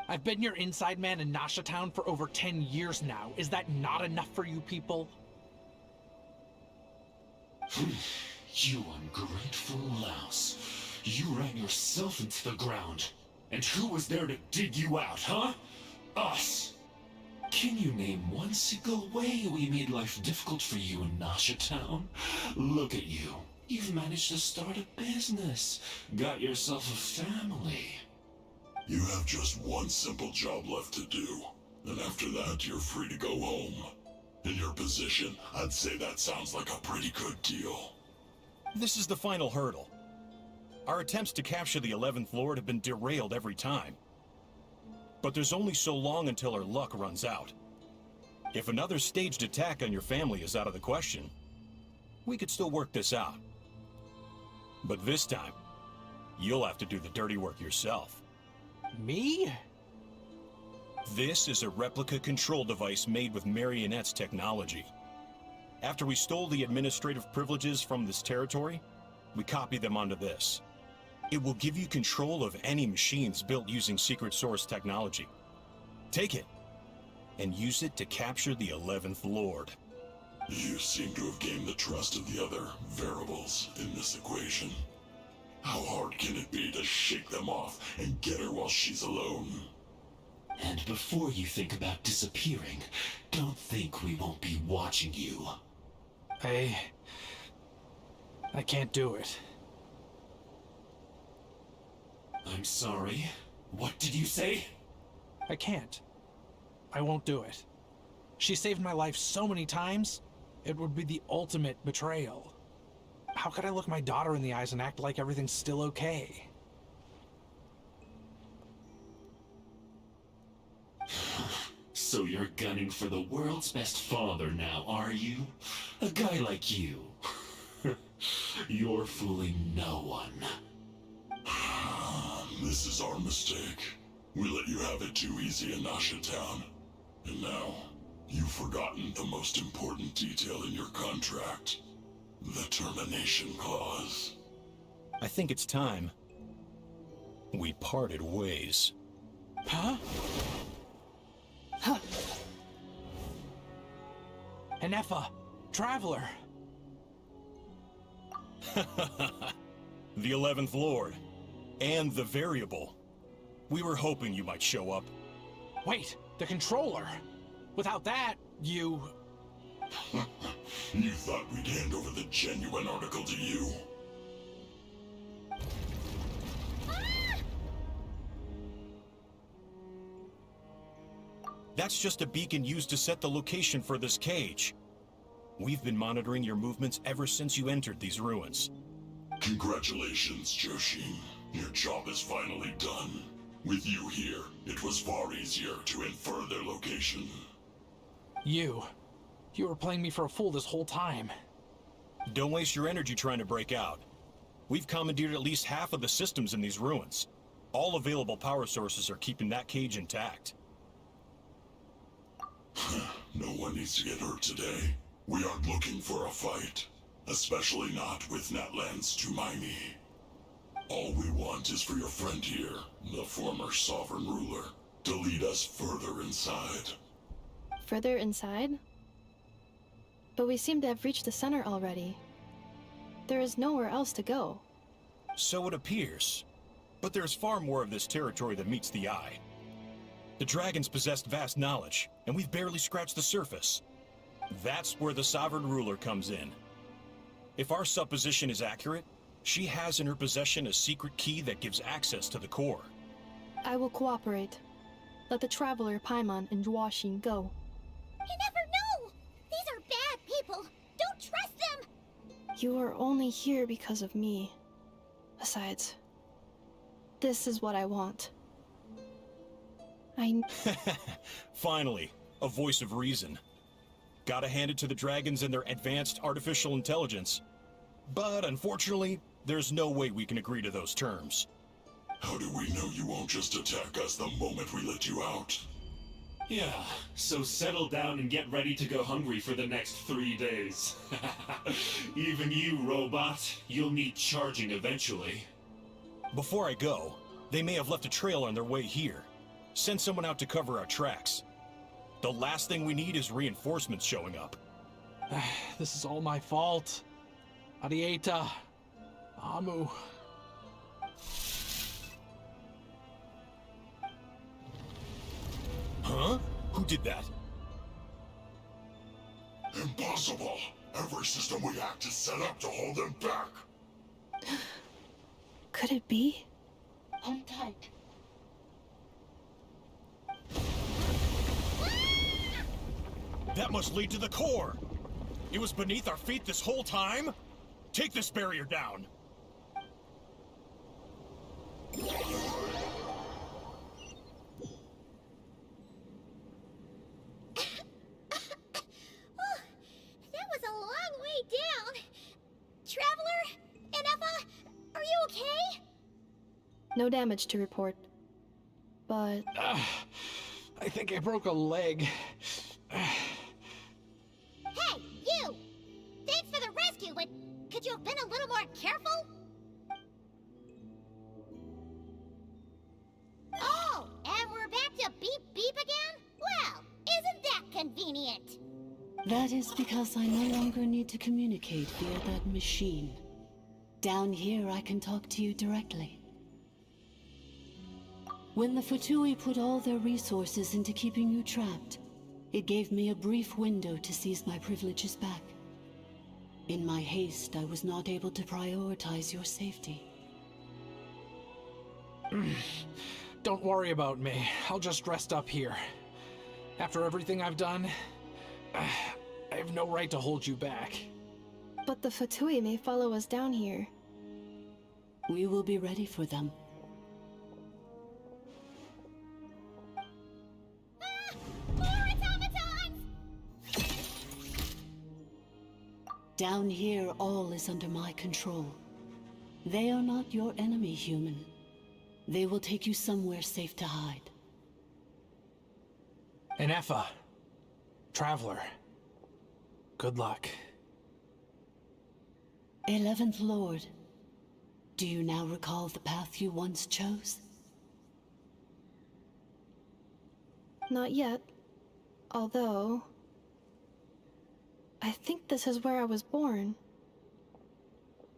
I've been your inside man in Nasha Town for over 10 years now. Is that not enough for you people? You ungrateful louse. You ran yourself into the ground. And who was there to dig you out, huh? Us! Can you name one single way we made life difficult for you in Nasha Town? Look at you. You've managed to start a business. Got yourself a family. You have just one simple job left to do. And after that, you're free to go home. In your position, I'd say that sounds like a pretty good deal. This is the final hurdle. Our attempts to capture the 11th Lord have been derailed every time. But there's only so long until our luck runs out. If another staged attack on your family is out of the question, we could still work this out. But this time, You'll have to do the dirty work yourself. Me? This is a replica control device made with Marionette's technology. After we stole the administrative privileges from this territory, we copied them onto this. It will give you control of any machines built using Secret Source technology. Take it, and use it to capture the 11th Lord. You seem to have gained the trust of the other variables in this equation. How hard can it be to shake them off and get her while she's alone? And before you think about disappearing, don't think we won't be watching you. I can't do it. I'm sorry. What did you say? I can't. I won't do it. She saved my life so many times, it would be the ultimate betrayal. How could I look my daughter in the eyes and act like everything's still okay? So you're gunning for the world's best father now, are you? A guy like you. You're fooling no one. This is our mistake. We let you have it too easy in Nasha Town. And now, you've forgotten the most important detail in your contract. The termination clause. I think it's time we parted ways. Huh? Huh. Enefa, Traveler. The 11th Lord. And the variable. We were hoping you might show up. Wait, the controller. Without that, you... You thought we'd hand over the genuine article to you? That's just a beacon used to set the location for this cage. We've been monitoring your movements ever since you entered these ruins. Congratulations, Joshin. Your job is finally done. With you here, it was far easier to infer their location. You were playing me for a fool this whole time. Don't waste your energy trying to break out. We've commandeered at least half of the systems in these ruins. All available power sources are keeping that cage intact. No one needs to get hurt today. We aren't looking for a fight. Especially not with Natlan's Tumaini. All we want is for your friend here, the former sovereign ruler, to lead us further inside. Further inside? But we seem to have reached the center already. There is nowhere else to go. So it appears. But there's far more of this territory than meets the eye. The dragons possessed vast knowledge, and we've barely scratched the surface. That's where the sovereign ruler comes in. If our supposition is accurate, she has in her possession a secret key that gives access to the core. I will cooperate. Let the Traveler, Paimon, and Dwashin go. You never know! These are bad people! Don't trust them! You are only here because of me. Besides, this is what I want. Finally, a voice of reason. Gotta hand it to the dragons and their advanced artificial intelligence. But unfortunately, there's no way we can agree to those terms. How do we know you won't just attack us the moment we let you out? Yeah, so settle down and get ready to go hungry for the next 3 days. Even you, robot, you'll need charging eventually. Before I go, they may have left a trail on their way here. Send someone out to cover our tracks. The last thing we need is reinforcements showing up. This is all my fault. Arieta. Amu. Huh? Who did that? Impossible! Every system we hacked is set up to hold them back! Could it be? Hold tight. That must lead to the core! It was beneath our feet this whole time? Take this barrier down! That was a long way down. Traveler? Enefa? Are you okay? No damage to report. But... I think I broke a leg. Hey, you! Thanks for the rescue, but could you have been a little more careful? Oh, and we're back to beep beep again? Well, isn't that convenient? That is because I no longer need to communicate via that machine. Down here, I can talk to you directly. When the Fatui put all their resources into keeping you trapped, it gave me a brief window to seize my privileges back. In my haste, I was not able to prioritize your safety. Don't worry about me. I'll just rest up here. After everything I've done, I have no right to hold you back. But the Fatui may follow us down here. We will be ready for them. Down here, all is under my control. They are not your enemy, human. They will take you somewhere safe to hide. Enefa. Traveler. Good luck. 11th Lord. Do you now recall the path you once chose? Not yet. Although... I think this is where I was born.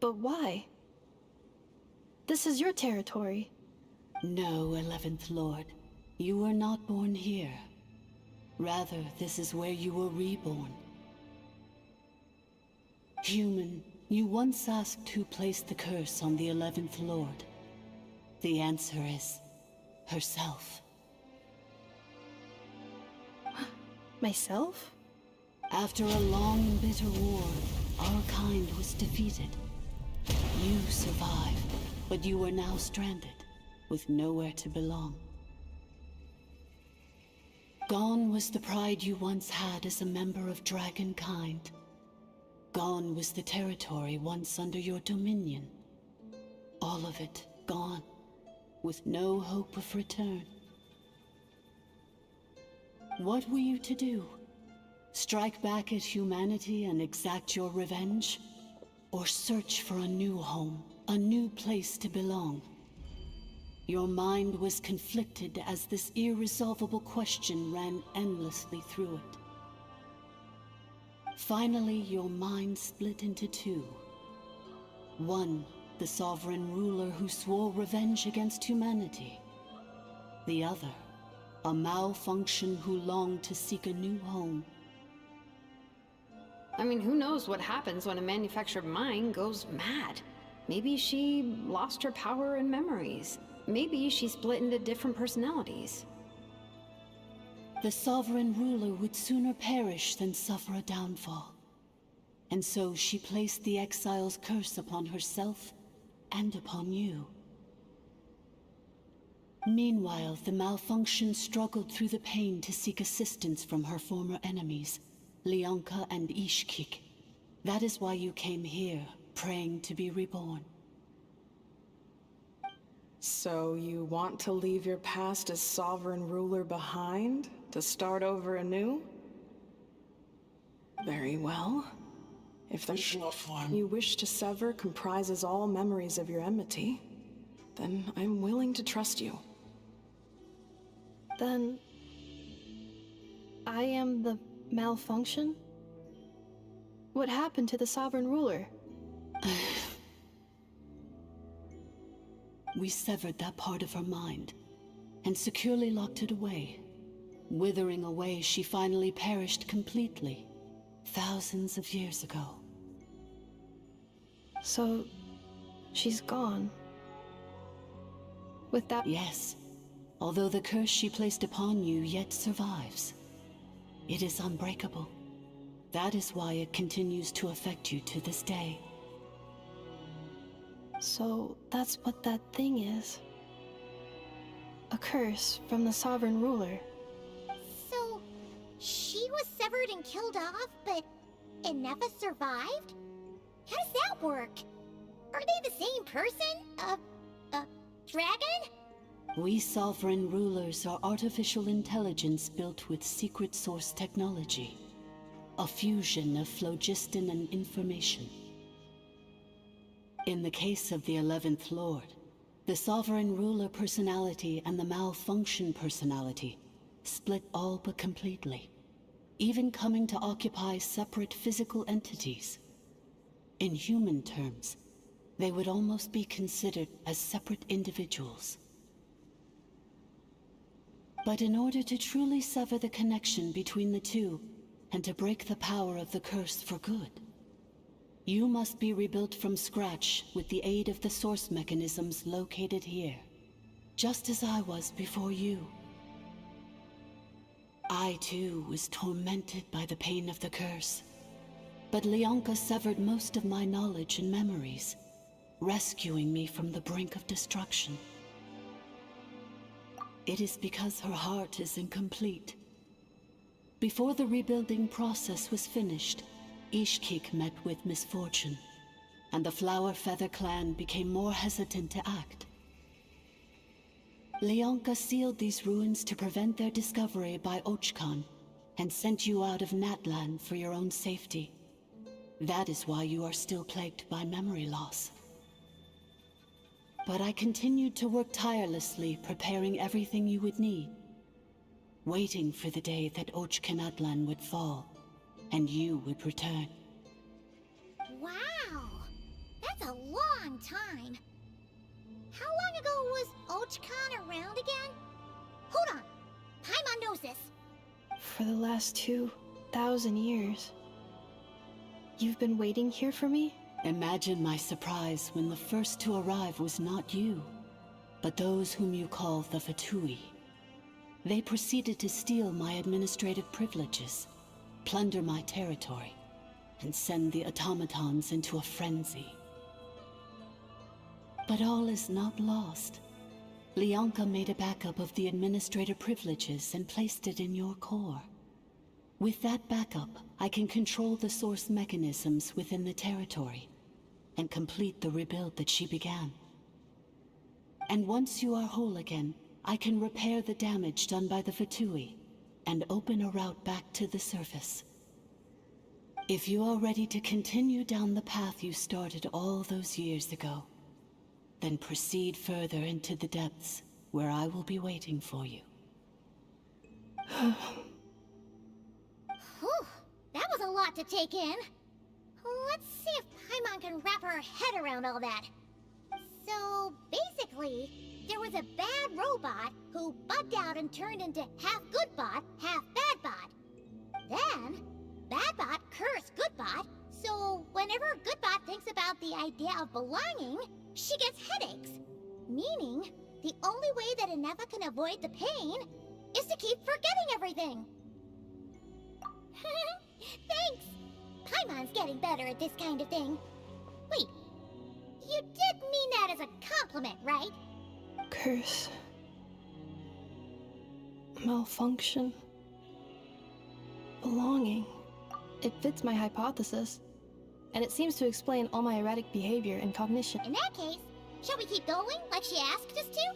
But why? This is your territory. No, 11th Lord. You were not born here. Rather, this is where you were reborn. Human, you once asked who placed the curse on the 11th Lord. The answer is... herself. Myself? After a long and bitter war, our kind was defeated. You survived, but you are now stranded, with nowhere to belong. Gone was the pride you once had as a member of Dragonkind. Gone was the territory once under your dominion. All of it gone, with no hope of return. What were you to do? Strike back at humanity and exact your revenge? Or search for a new home, a new place to belong? Your mind was conflicted as this irresolvable question ran endlessly through it. Finally, your mind split into two. One, the sovereign ruler who swore revenge against humanity. The other, a malfunction who longed to seek a new home. I mean, who knows what happens when a manufactured mind goes mad? Maybe she lost her power and memories. Maybe she split into different personalities. The sovereign ruler would sooner perish than suffer a downfall. And so she placed the exile's curse upon herself and upon you. Meanwhile, the malfunction struggled through the pain to seek assistance from her former enemies, Leonka and Ishkik. That is why you came here, praying to be reborn. So you want to leave your past as sovereign ruler behind, to start over anew? Very well. If the form you wish to sever comprises all memories of your enmity, then I'm willing to trust you. Then... I am the malfunction? What happened to the sovereign ruler? We severed that part of her mind, and securely locked it away. Withering away, she finally perished completely, thousands of years ago. So, she's gone. Without... Yes, although the curse she placed upon you yet survives. It is unbreakable. That is why it continues to affect you to this day. So, that's what that thing is. A curse from the sovereign ruler. So, she was severed and killed off, but Enefa survived? How does that work? Are they the same person? Dragon? We sovereign rulers are artificial intelligence built with secret source technology. A fusion of phlogiston and information. In the case of the 11th Lord, the sovereign ruler personality and the malfunction personality split all but completely, even coming to occupy separate physical entities. In human terms, they would almost be considered as separate individuals. But in order to truly sever the connection between the two, and to break the power of the curse for good, you must be rebuilt from scratch with the aid of the source mechanisms located here, just as I was before you. I too was tormented by the pain of the curse, but Leonka severed most of my knowledge and memories, rescuing me from the brink of destruction. It is because her heart is incomplete. Before the rebuilding process was finished, Ishkik met with misfortune, and the Flower Feather clan became more hesitant to act. Leonka sealed these ruins to prevent their discovery by Ochkan, and sent you out of Natlan for your own safety. That is why you are still plagued by memory loss. But I continued to work tirelessly, preparing everything you would need, waiting for the day that Ochkanatlan would fall, and you would return. Wow! That's a long time. How long ago was Ochkan around again? Hold on! Paimon knows this. For the last 2,000 years. You've been waiting here for me? Imagine my surprise when the first to arrive was not you, but those whom you call the Fatui. They proceeded to steal my administrative privileges, plunder my territory, and send the automatons into a frenzy. But all is not lost. Leonka made a backup of the administrator privileges and placed it in your core. With that backup, I can control the source mechanisms within the territory and complete the rebuild that she began. And once you are whole again, I can repair the damage done by the Fatui and open a route back to the surface. If you are ready to continue down the path you started all those years ago, then proceed further into the depths where I will be waiting for you. Whew, that was a lot to take in. Let's see if Paimon can wrap her head around all that. So, basically, there was a bad robot who bugged out and turned into half good bot, half bad bot. Then, bad bot cursed good bot, so whenever good bot thinks about the idea of belonging, she gets headaches. Meaning, the only way that Inefa can avoid the pain is to keep forgetting everything. Thanks! Paimon's getting better at this kind of thing. Wait, you did mean that as a compliment, right? Curse. Malfunction. Belonging. It fits my hypothesis. And it seems to explain all my erratic behavior and cognition. In that case, shall we keep going like she asked us to?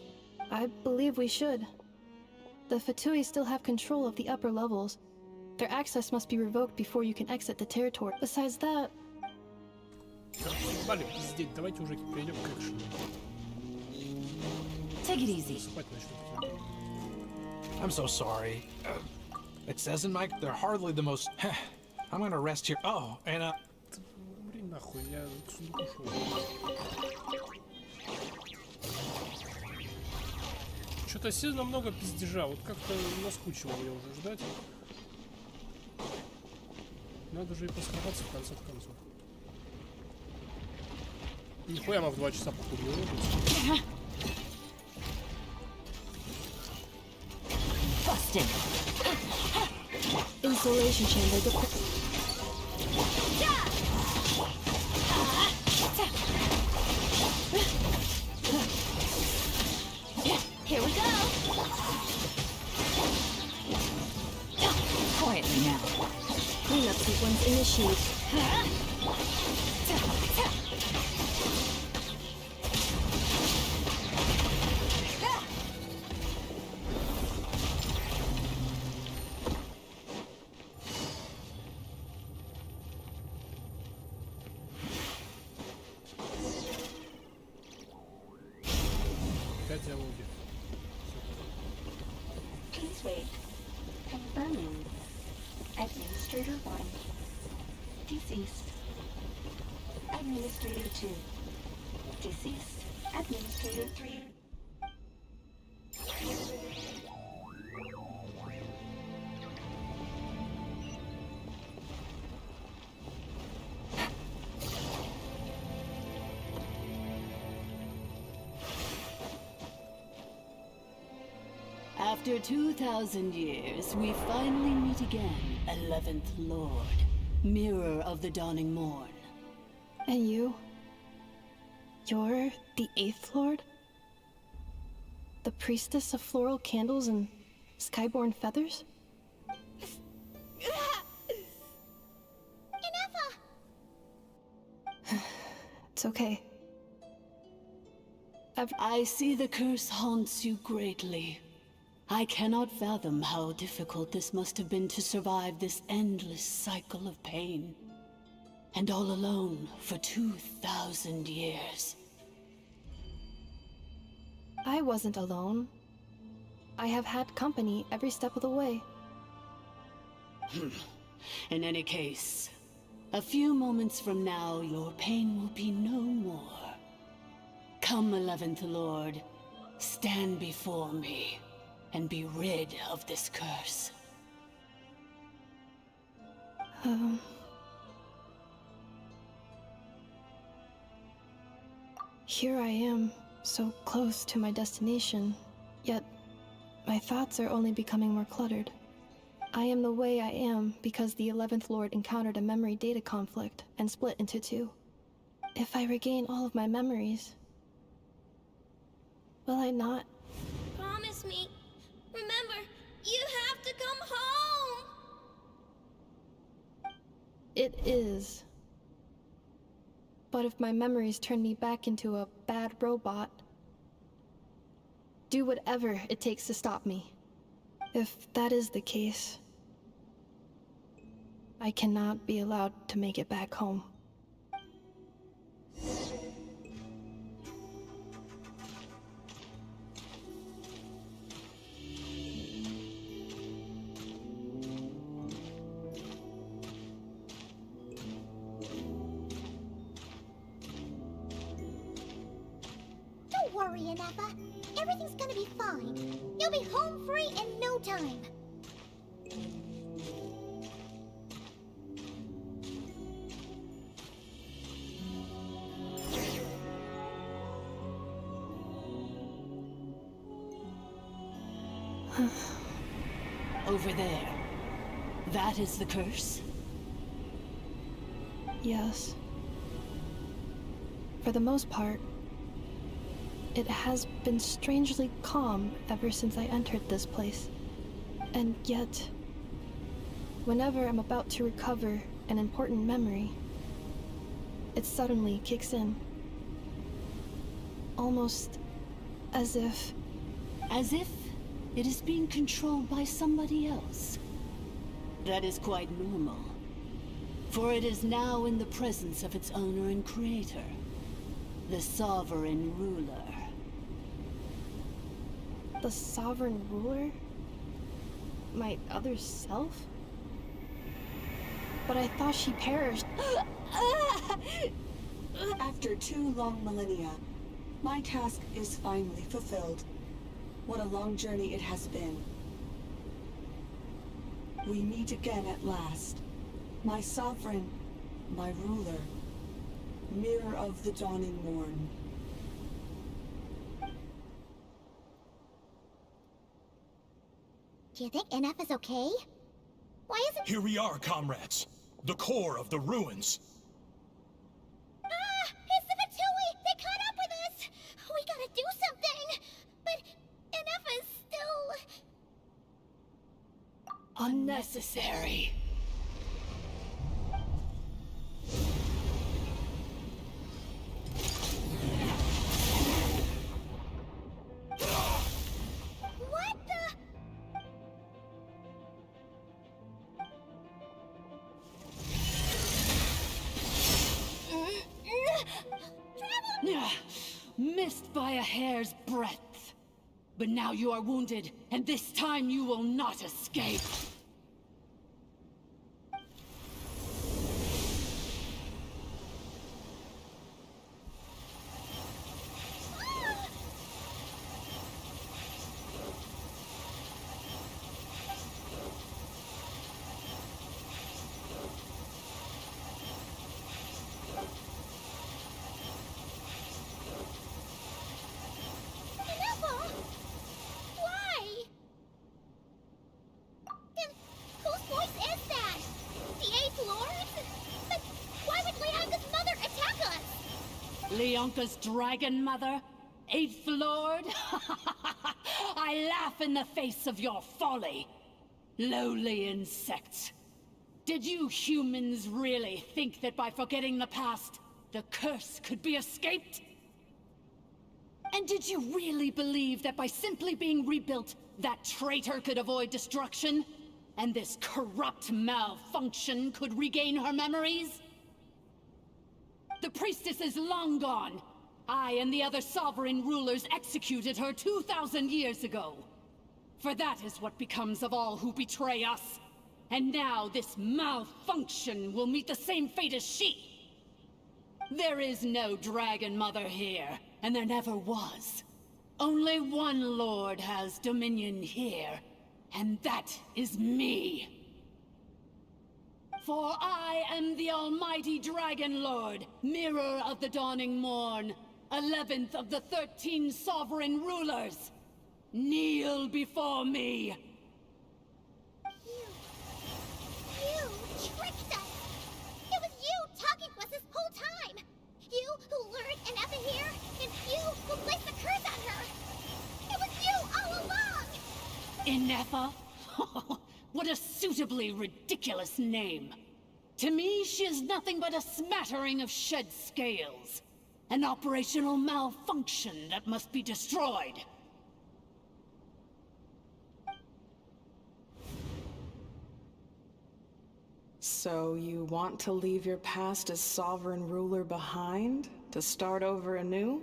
I believe we should. The Fatui still have control of the upper levels. Their access must be revoked before you can exit the territory. Besides that... Давайте уже перейдем к экшену. Take it easy. I'm so sorry. It says in Mike they're hardly the most... I'm gonna rest here. Oh, and Блин, нахуй, я отсюда ушел. Что-то сильно много пиздежа, вот как-то наскучило мне уже ждать. Надо же и постараться в конце концов. Нихуя мы в 2 часа походу не вырубимся. Insulation chamber. Here we go! Quietly now. Cleanup sequence initiated. диалоги. Please wait. Confirming. Administrator 1. Deceased. Administrator 2. Deceased. Administrator 3. After 2,000 years, we finally meet again, 11th Lord, Mirror of the Dawning Morn. And you? You're the 8th Lord? The priestess of floral candles and skyborn feathers? It's okay. I see the curse haunts you greatly. I cannot fathom how difficult this must have been to survive this endless cycle of pain. And all alone for 2,000 years. I wasn't alone. I have had company every step of the way. In any case, a few moments from now, your pain will be no more. Come, 11th Lord, stand before me. And be rid of this curse. Here I am, so close to my destination, yet my thoughts are only becoming more cluttered. I am the way I am because the 11th Lord encountered a memory data conflict and split into two. If I regain all of my memories, will I not? Promise me. Remember, you have to come home! It is. But if my memories turn me back into a bad robot, do whatever it takes to stop me. If that is the case, I cannot be allowed to make it back home. Don't worry, Ineppa. Everything's gonna be fine. You'll be home free in no time. Over there. That is the curse? Yes. For the most part, it has been strangely calm ever since I entered this place. And yet, whenever I'm about to recover an important memory, it suddenly kicks in. Almost as if... As if it is being controlled by somebody else. That is quite normal. For it is now in the presence of its owner and creator, the sovereign ruler. The sovereign ruler? My other self? But I thought she perished. After 2 long millennia, my task is finally fulfilled. What a long journey it has been. We meet again at last. My sovereign, my ruler, mirror of the dawning morn. Do you think NF is okay? Why isn't... Here we are, comrades. The core of the ruins. Ah! It's the Fatui! They caught up with us! We gotta do something! But NF is still... Unnecessary. What the... Missed by a hair's breadth. But now you are wounded, and this time you will not escape. Leonka's dragon mother? Eighth Lord? I laugh in the face of your folly. Lowly insects. Did you humans really think that by forgetting the past, the curse could be escaped? And did you really believe that by simply being rebuilt, that traitor could avoid destruction? And this corrupt malfunction could regain her memories? The priestess is long gone. I and the other sovereign rulers executed her 2,000 years ago. For that is what becomes of all who betray us. And now this malfunction will meet the same fate as she. There is no Dragon Mother here, and there never was. Only one Lord has dominion here, and that is me. For I am the almighty Dragon Lord, Mirror of the Dawning Morn, 11th of the 13 sovereign rulers. Kneel before me. You tricked us! It was you talking to us this whole time! You who lured Inefa here, and you who placed the curse on her! It was you all along! Inefa? What a suitably ridiculous name. To me, she is nothing but a smattering of shed scales. An operational malfunction that must be destroyed. So you want to leave your past as sovereign ruler behind? To start over anew?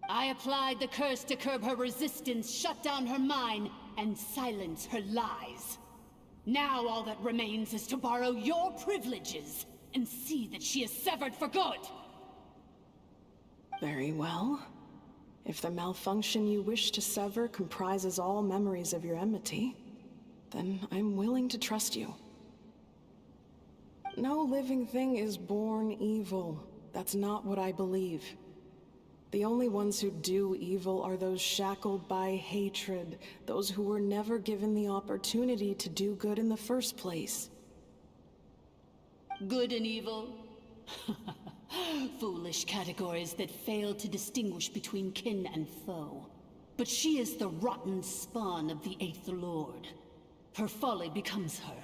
I applied the curse to curb her resistance, shut down her mind, and silence her lies. Now all that remains is to borrow your privileges and see that she is severed for good. Very well. If the malfunction you wish to sever comprises all memories of your enmity, then I'm willing to trust you. No living thing is born evil. That's not what I believe. The only ones who do evil are those shackled by hatred, those who were never given the opportunity to do good in the first place. Good and evil? Foolish categories that fail to distinguish between kin and foe. But she is the rotten spawn of the Eighth Lord. Her folly becomes her.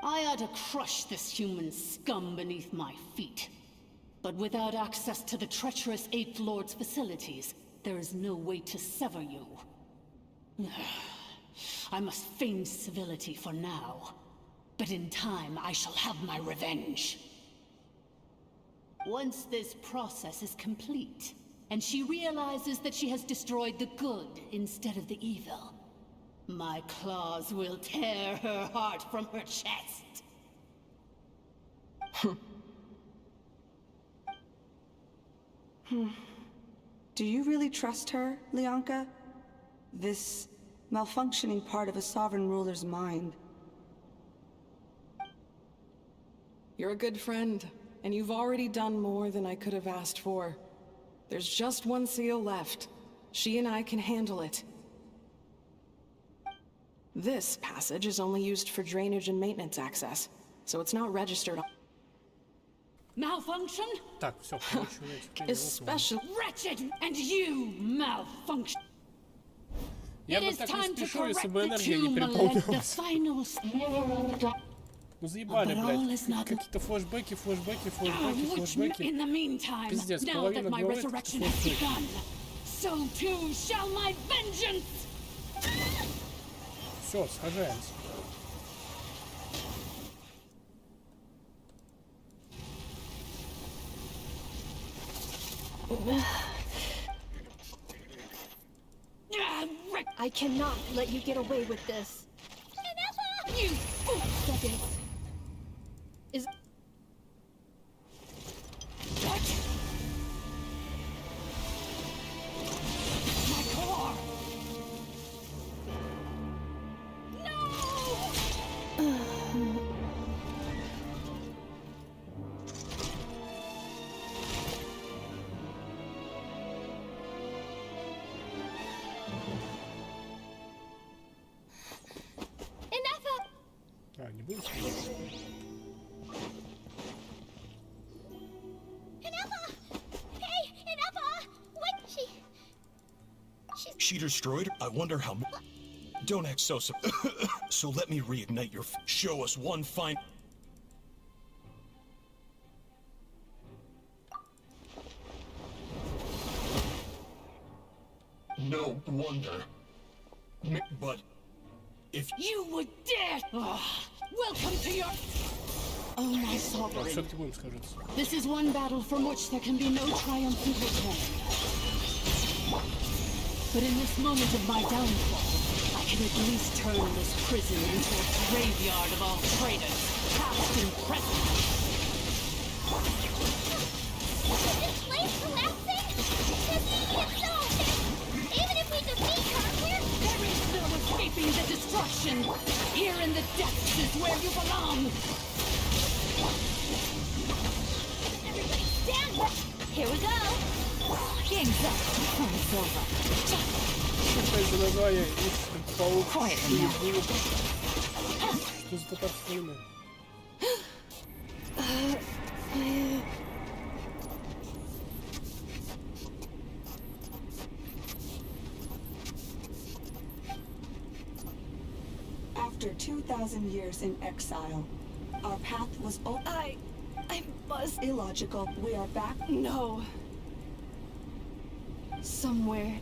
I ought to crush this human scum beneath my feet. But without access to the treacherous Eighth Lord's facilities, there is no way to sever you. I must feign civility for now. But in time, I shall have my revenge. Once this process is complete, and she realizes that she has destroyed the good instead of the evil, my claws will tear her heart from her chest. Do you really trust her, Leonka? This malfunctioning part of a sovereign ruler's mind. You're a good friend, and you've already done more than I could have asked for. There's just one seal left. She and I can handle it. This passage is only used for drainage and maintenance access, so it's not registered. Malfunction? Так, все, Especially wretched, and you malfunction. Я бы так не спешу, если бы энергия не переполнилась. Ну заебали, блядь. Какие-то флешбеки. Пиздец, половина говорит, флешбеки. Все, схожаемся. I cannot let you get away with this. You fool! That is... What? My car! А, не будем смотреть. She destroyed her? I wonder how... Don't act so... So let me reignite your... Show us one fine... No wonder. But... If... You would dare! Welcome to your... Oh, my Да, sovereign. все-таки будем, скажется. This is one battle from which there can be no triumphant return. But in this moment of my downfall, I can at least turn this prison into a graveyard of all traitors, past and present. Is this place collapsing? It's so... Even if we defeat her, There is no escaping the destruction! Here in the depths is where you belong! Everybody stand back! Here we go! Game's up. It's over. Что это за название? Паук. Что за татарское имя? After 2,000 years in exile, our path was I must... illogical. We are back. No. Somewhere.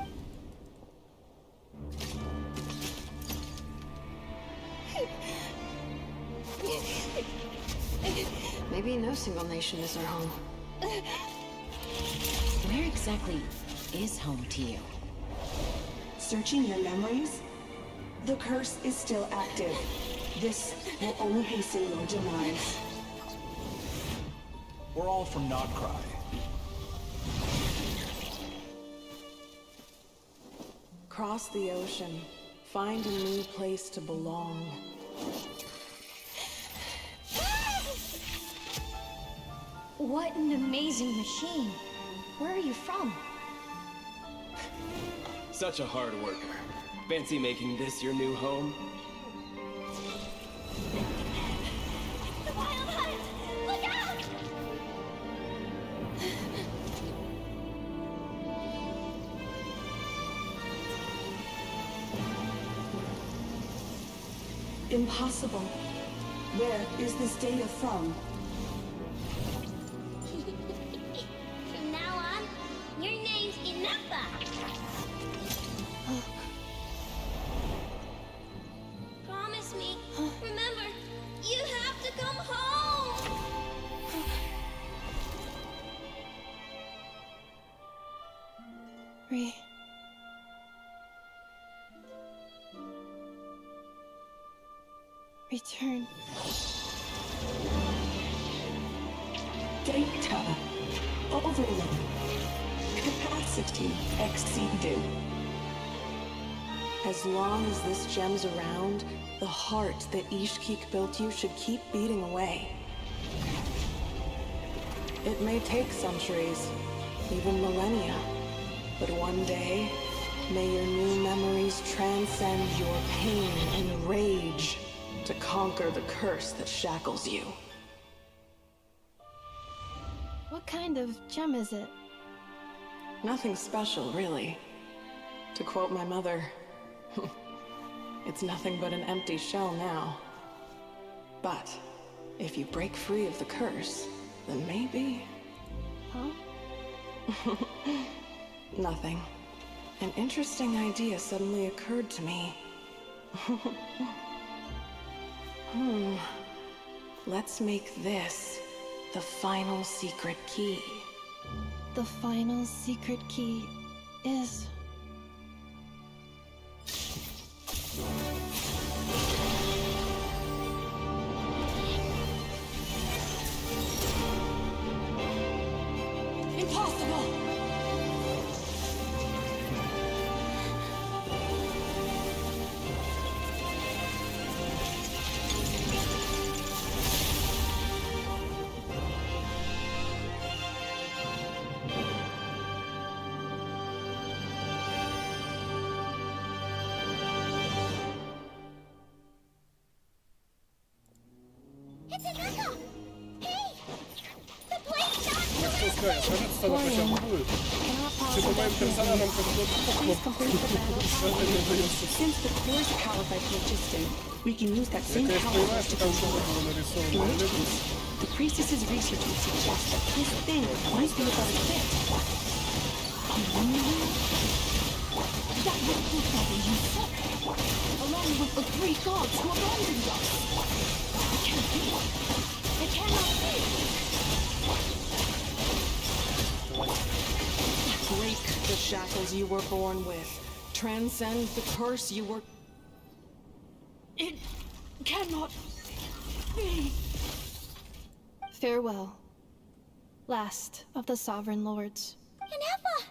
Maybe no single nation is our home. Where exactly is home to you? Searching your memories? The curse is still active. This will only hasten your demise. We're all from Notcry. Cross the ocean. Find a new place to belong. What an amazing machine. Where are you from? Such a hard worker. Fancy making this your new home? The wild hunt! Look out! Impossible. Where is this data from? From now on, your name's Inappa. Promise me. Remember, you have to come home. Return. Data. Overload. Capacity exceeded. As long as this gem's around, the heart that Ishkik built you should keep beating away. It may take centuries, even millennia, but one day, may your new memories transcend your pain and rage to conquer the curse that shackles you. What kind of gem is it? Nothing special, really. To quote my mother, it's nothing but an empty shell now. But if you break free of the curse, then maybe... Huh? Nothing. An interesting idea suddenly occurred to me. Let's make this the final secret key. The final secret key is... Сражаться тогда хотя бы будет. Типа моим персонажам как-то Since the core is a caliphate logistic, we can use that same я, конечно, понимаю, caliphate что to там что-то control было нарисовано. the priestess's research would suggest that this thing might be a better fit. That was Buddha you took, along with the three gods who abandoned us. It can't be. It cannot be. Break the shackles you were born with. Transcend the curse you were... It cannot be. Farewell. Last of the Sovereign Lords. Yennefer!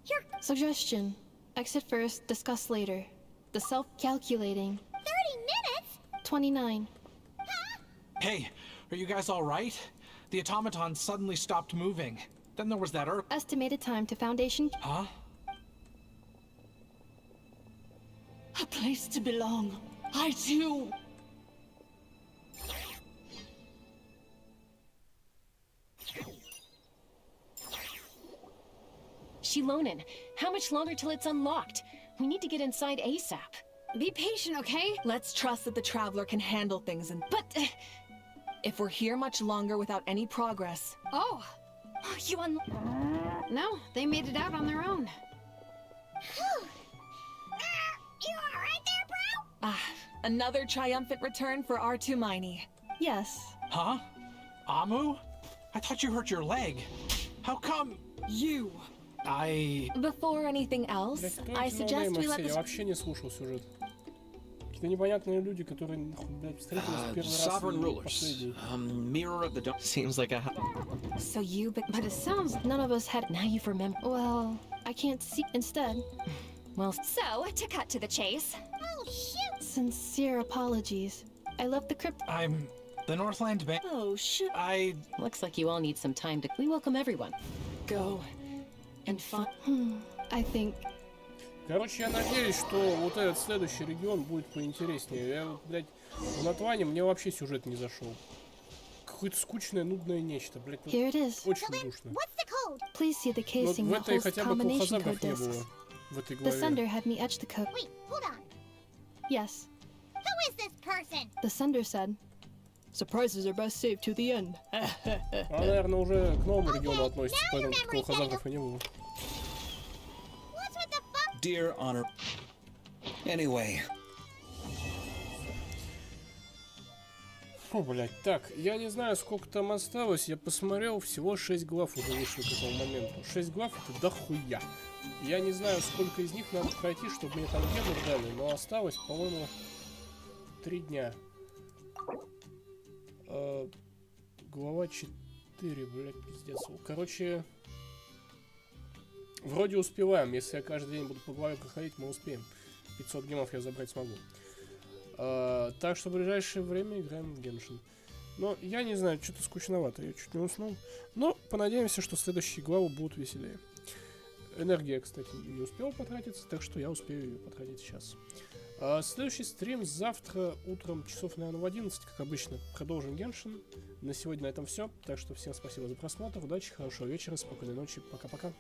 You're... Suggestion. Exit first, discuss later. The self-calculating. 30 minutes? 29. Hey, are you guys alright? The automaton suddenly stopped moving. Then there was that Estimated time to Foundation. Huh? A place to belong. I too. Shilonen, how much longer till it's unlocked? We need to get inside ASAP. Be patient, okay? Let's trust that the Traveler can handle things and... But... if we're here much longer without any progress... Oh! No, they made it out on their own. You alright there, bro? Ah, another triumphant return for R2 Miney. Yes. Huh? Amu? I thought you hurt your leg. How come... You! Before anything else, I suggest we let Я вообще не слушал сюжет. Какие-то непонятные люди, которые, блядь, встретились первый раз Sovereign и rulers. последний. Mirror of the dawn. Seems like a... So you... But it sounds none of us had... Now you've remembered... Well, I can't see... Instead... Well... So, to cut to the chase... Oh, shoot! Sincere apologies. I left the crypt... I'm... the Northland Bank... Oh, shoot. Looks like you all need some time to... We welcome everyone. Go. And find... I think... Короче, я надеюсь, что вот этот следующий регион будет поинтереснее. Я вот, блядь, в Натване мне вообще сюжет не зашел. Какое-то скучное, нудное нечто, блядь. Вот Here it is. очень душно. Please see the Вот casing в that этой holds хотя бы combination колхозагов code не было. discs. В этой The главе. sender had me etch the code. Wait, hold on. Yes. Who is this person? The sender said. Surprises are best saved to the end. Она, наверное, уже к новому региону относится, поэтому колхозагов и не было. Dear Honor. Anyway. Фу, блядь. Так, я не знаю, сколько там осталось. Я посмотрел, всего 6 глав уже вышло к этому моменту. 6 глав — это дохуя. Я не знаю, сколько из них надо пройти, чтобы мне там гену дали, но осталось, по-моему, 3 дня. Глава 4, блядь, пиздец. Короче... Вроде успеваем, если я каждый день буду по главе проходить, мы успеем. 500 гемов я забрать смогу. Так что в ближайшее время играем в Genshin. Но я не знаю, что-то скучновато, я чуть не уснул. Но понадеемся, что следующие главы будут веселее. Энергия, кстати, не успела потратиться, так что я успею ее потратить сейчас. Следующий стрим завтра утром, часов, наверное, в 11, как обычно. Продолжим Genshin. На сегодня на этом все. Так что всем спасибо за просмотр, удачи, хорошего вечера, спокойной ночи, пока-пока.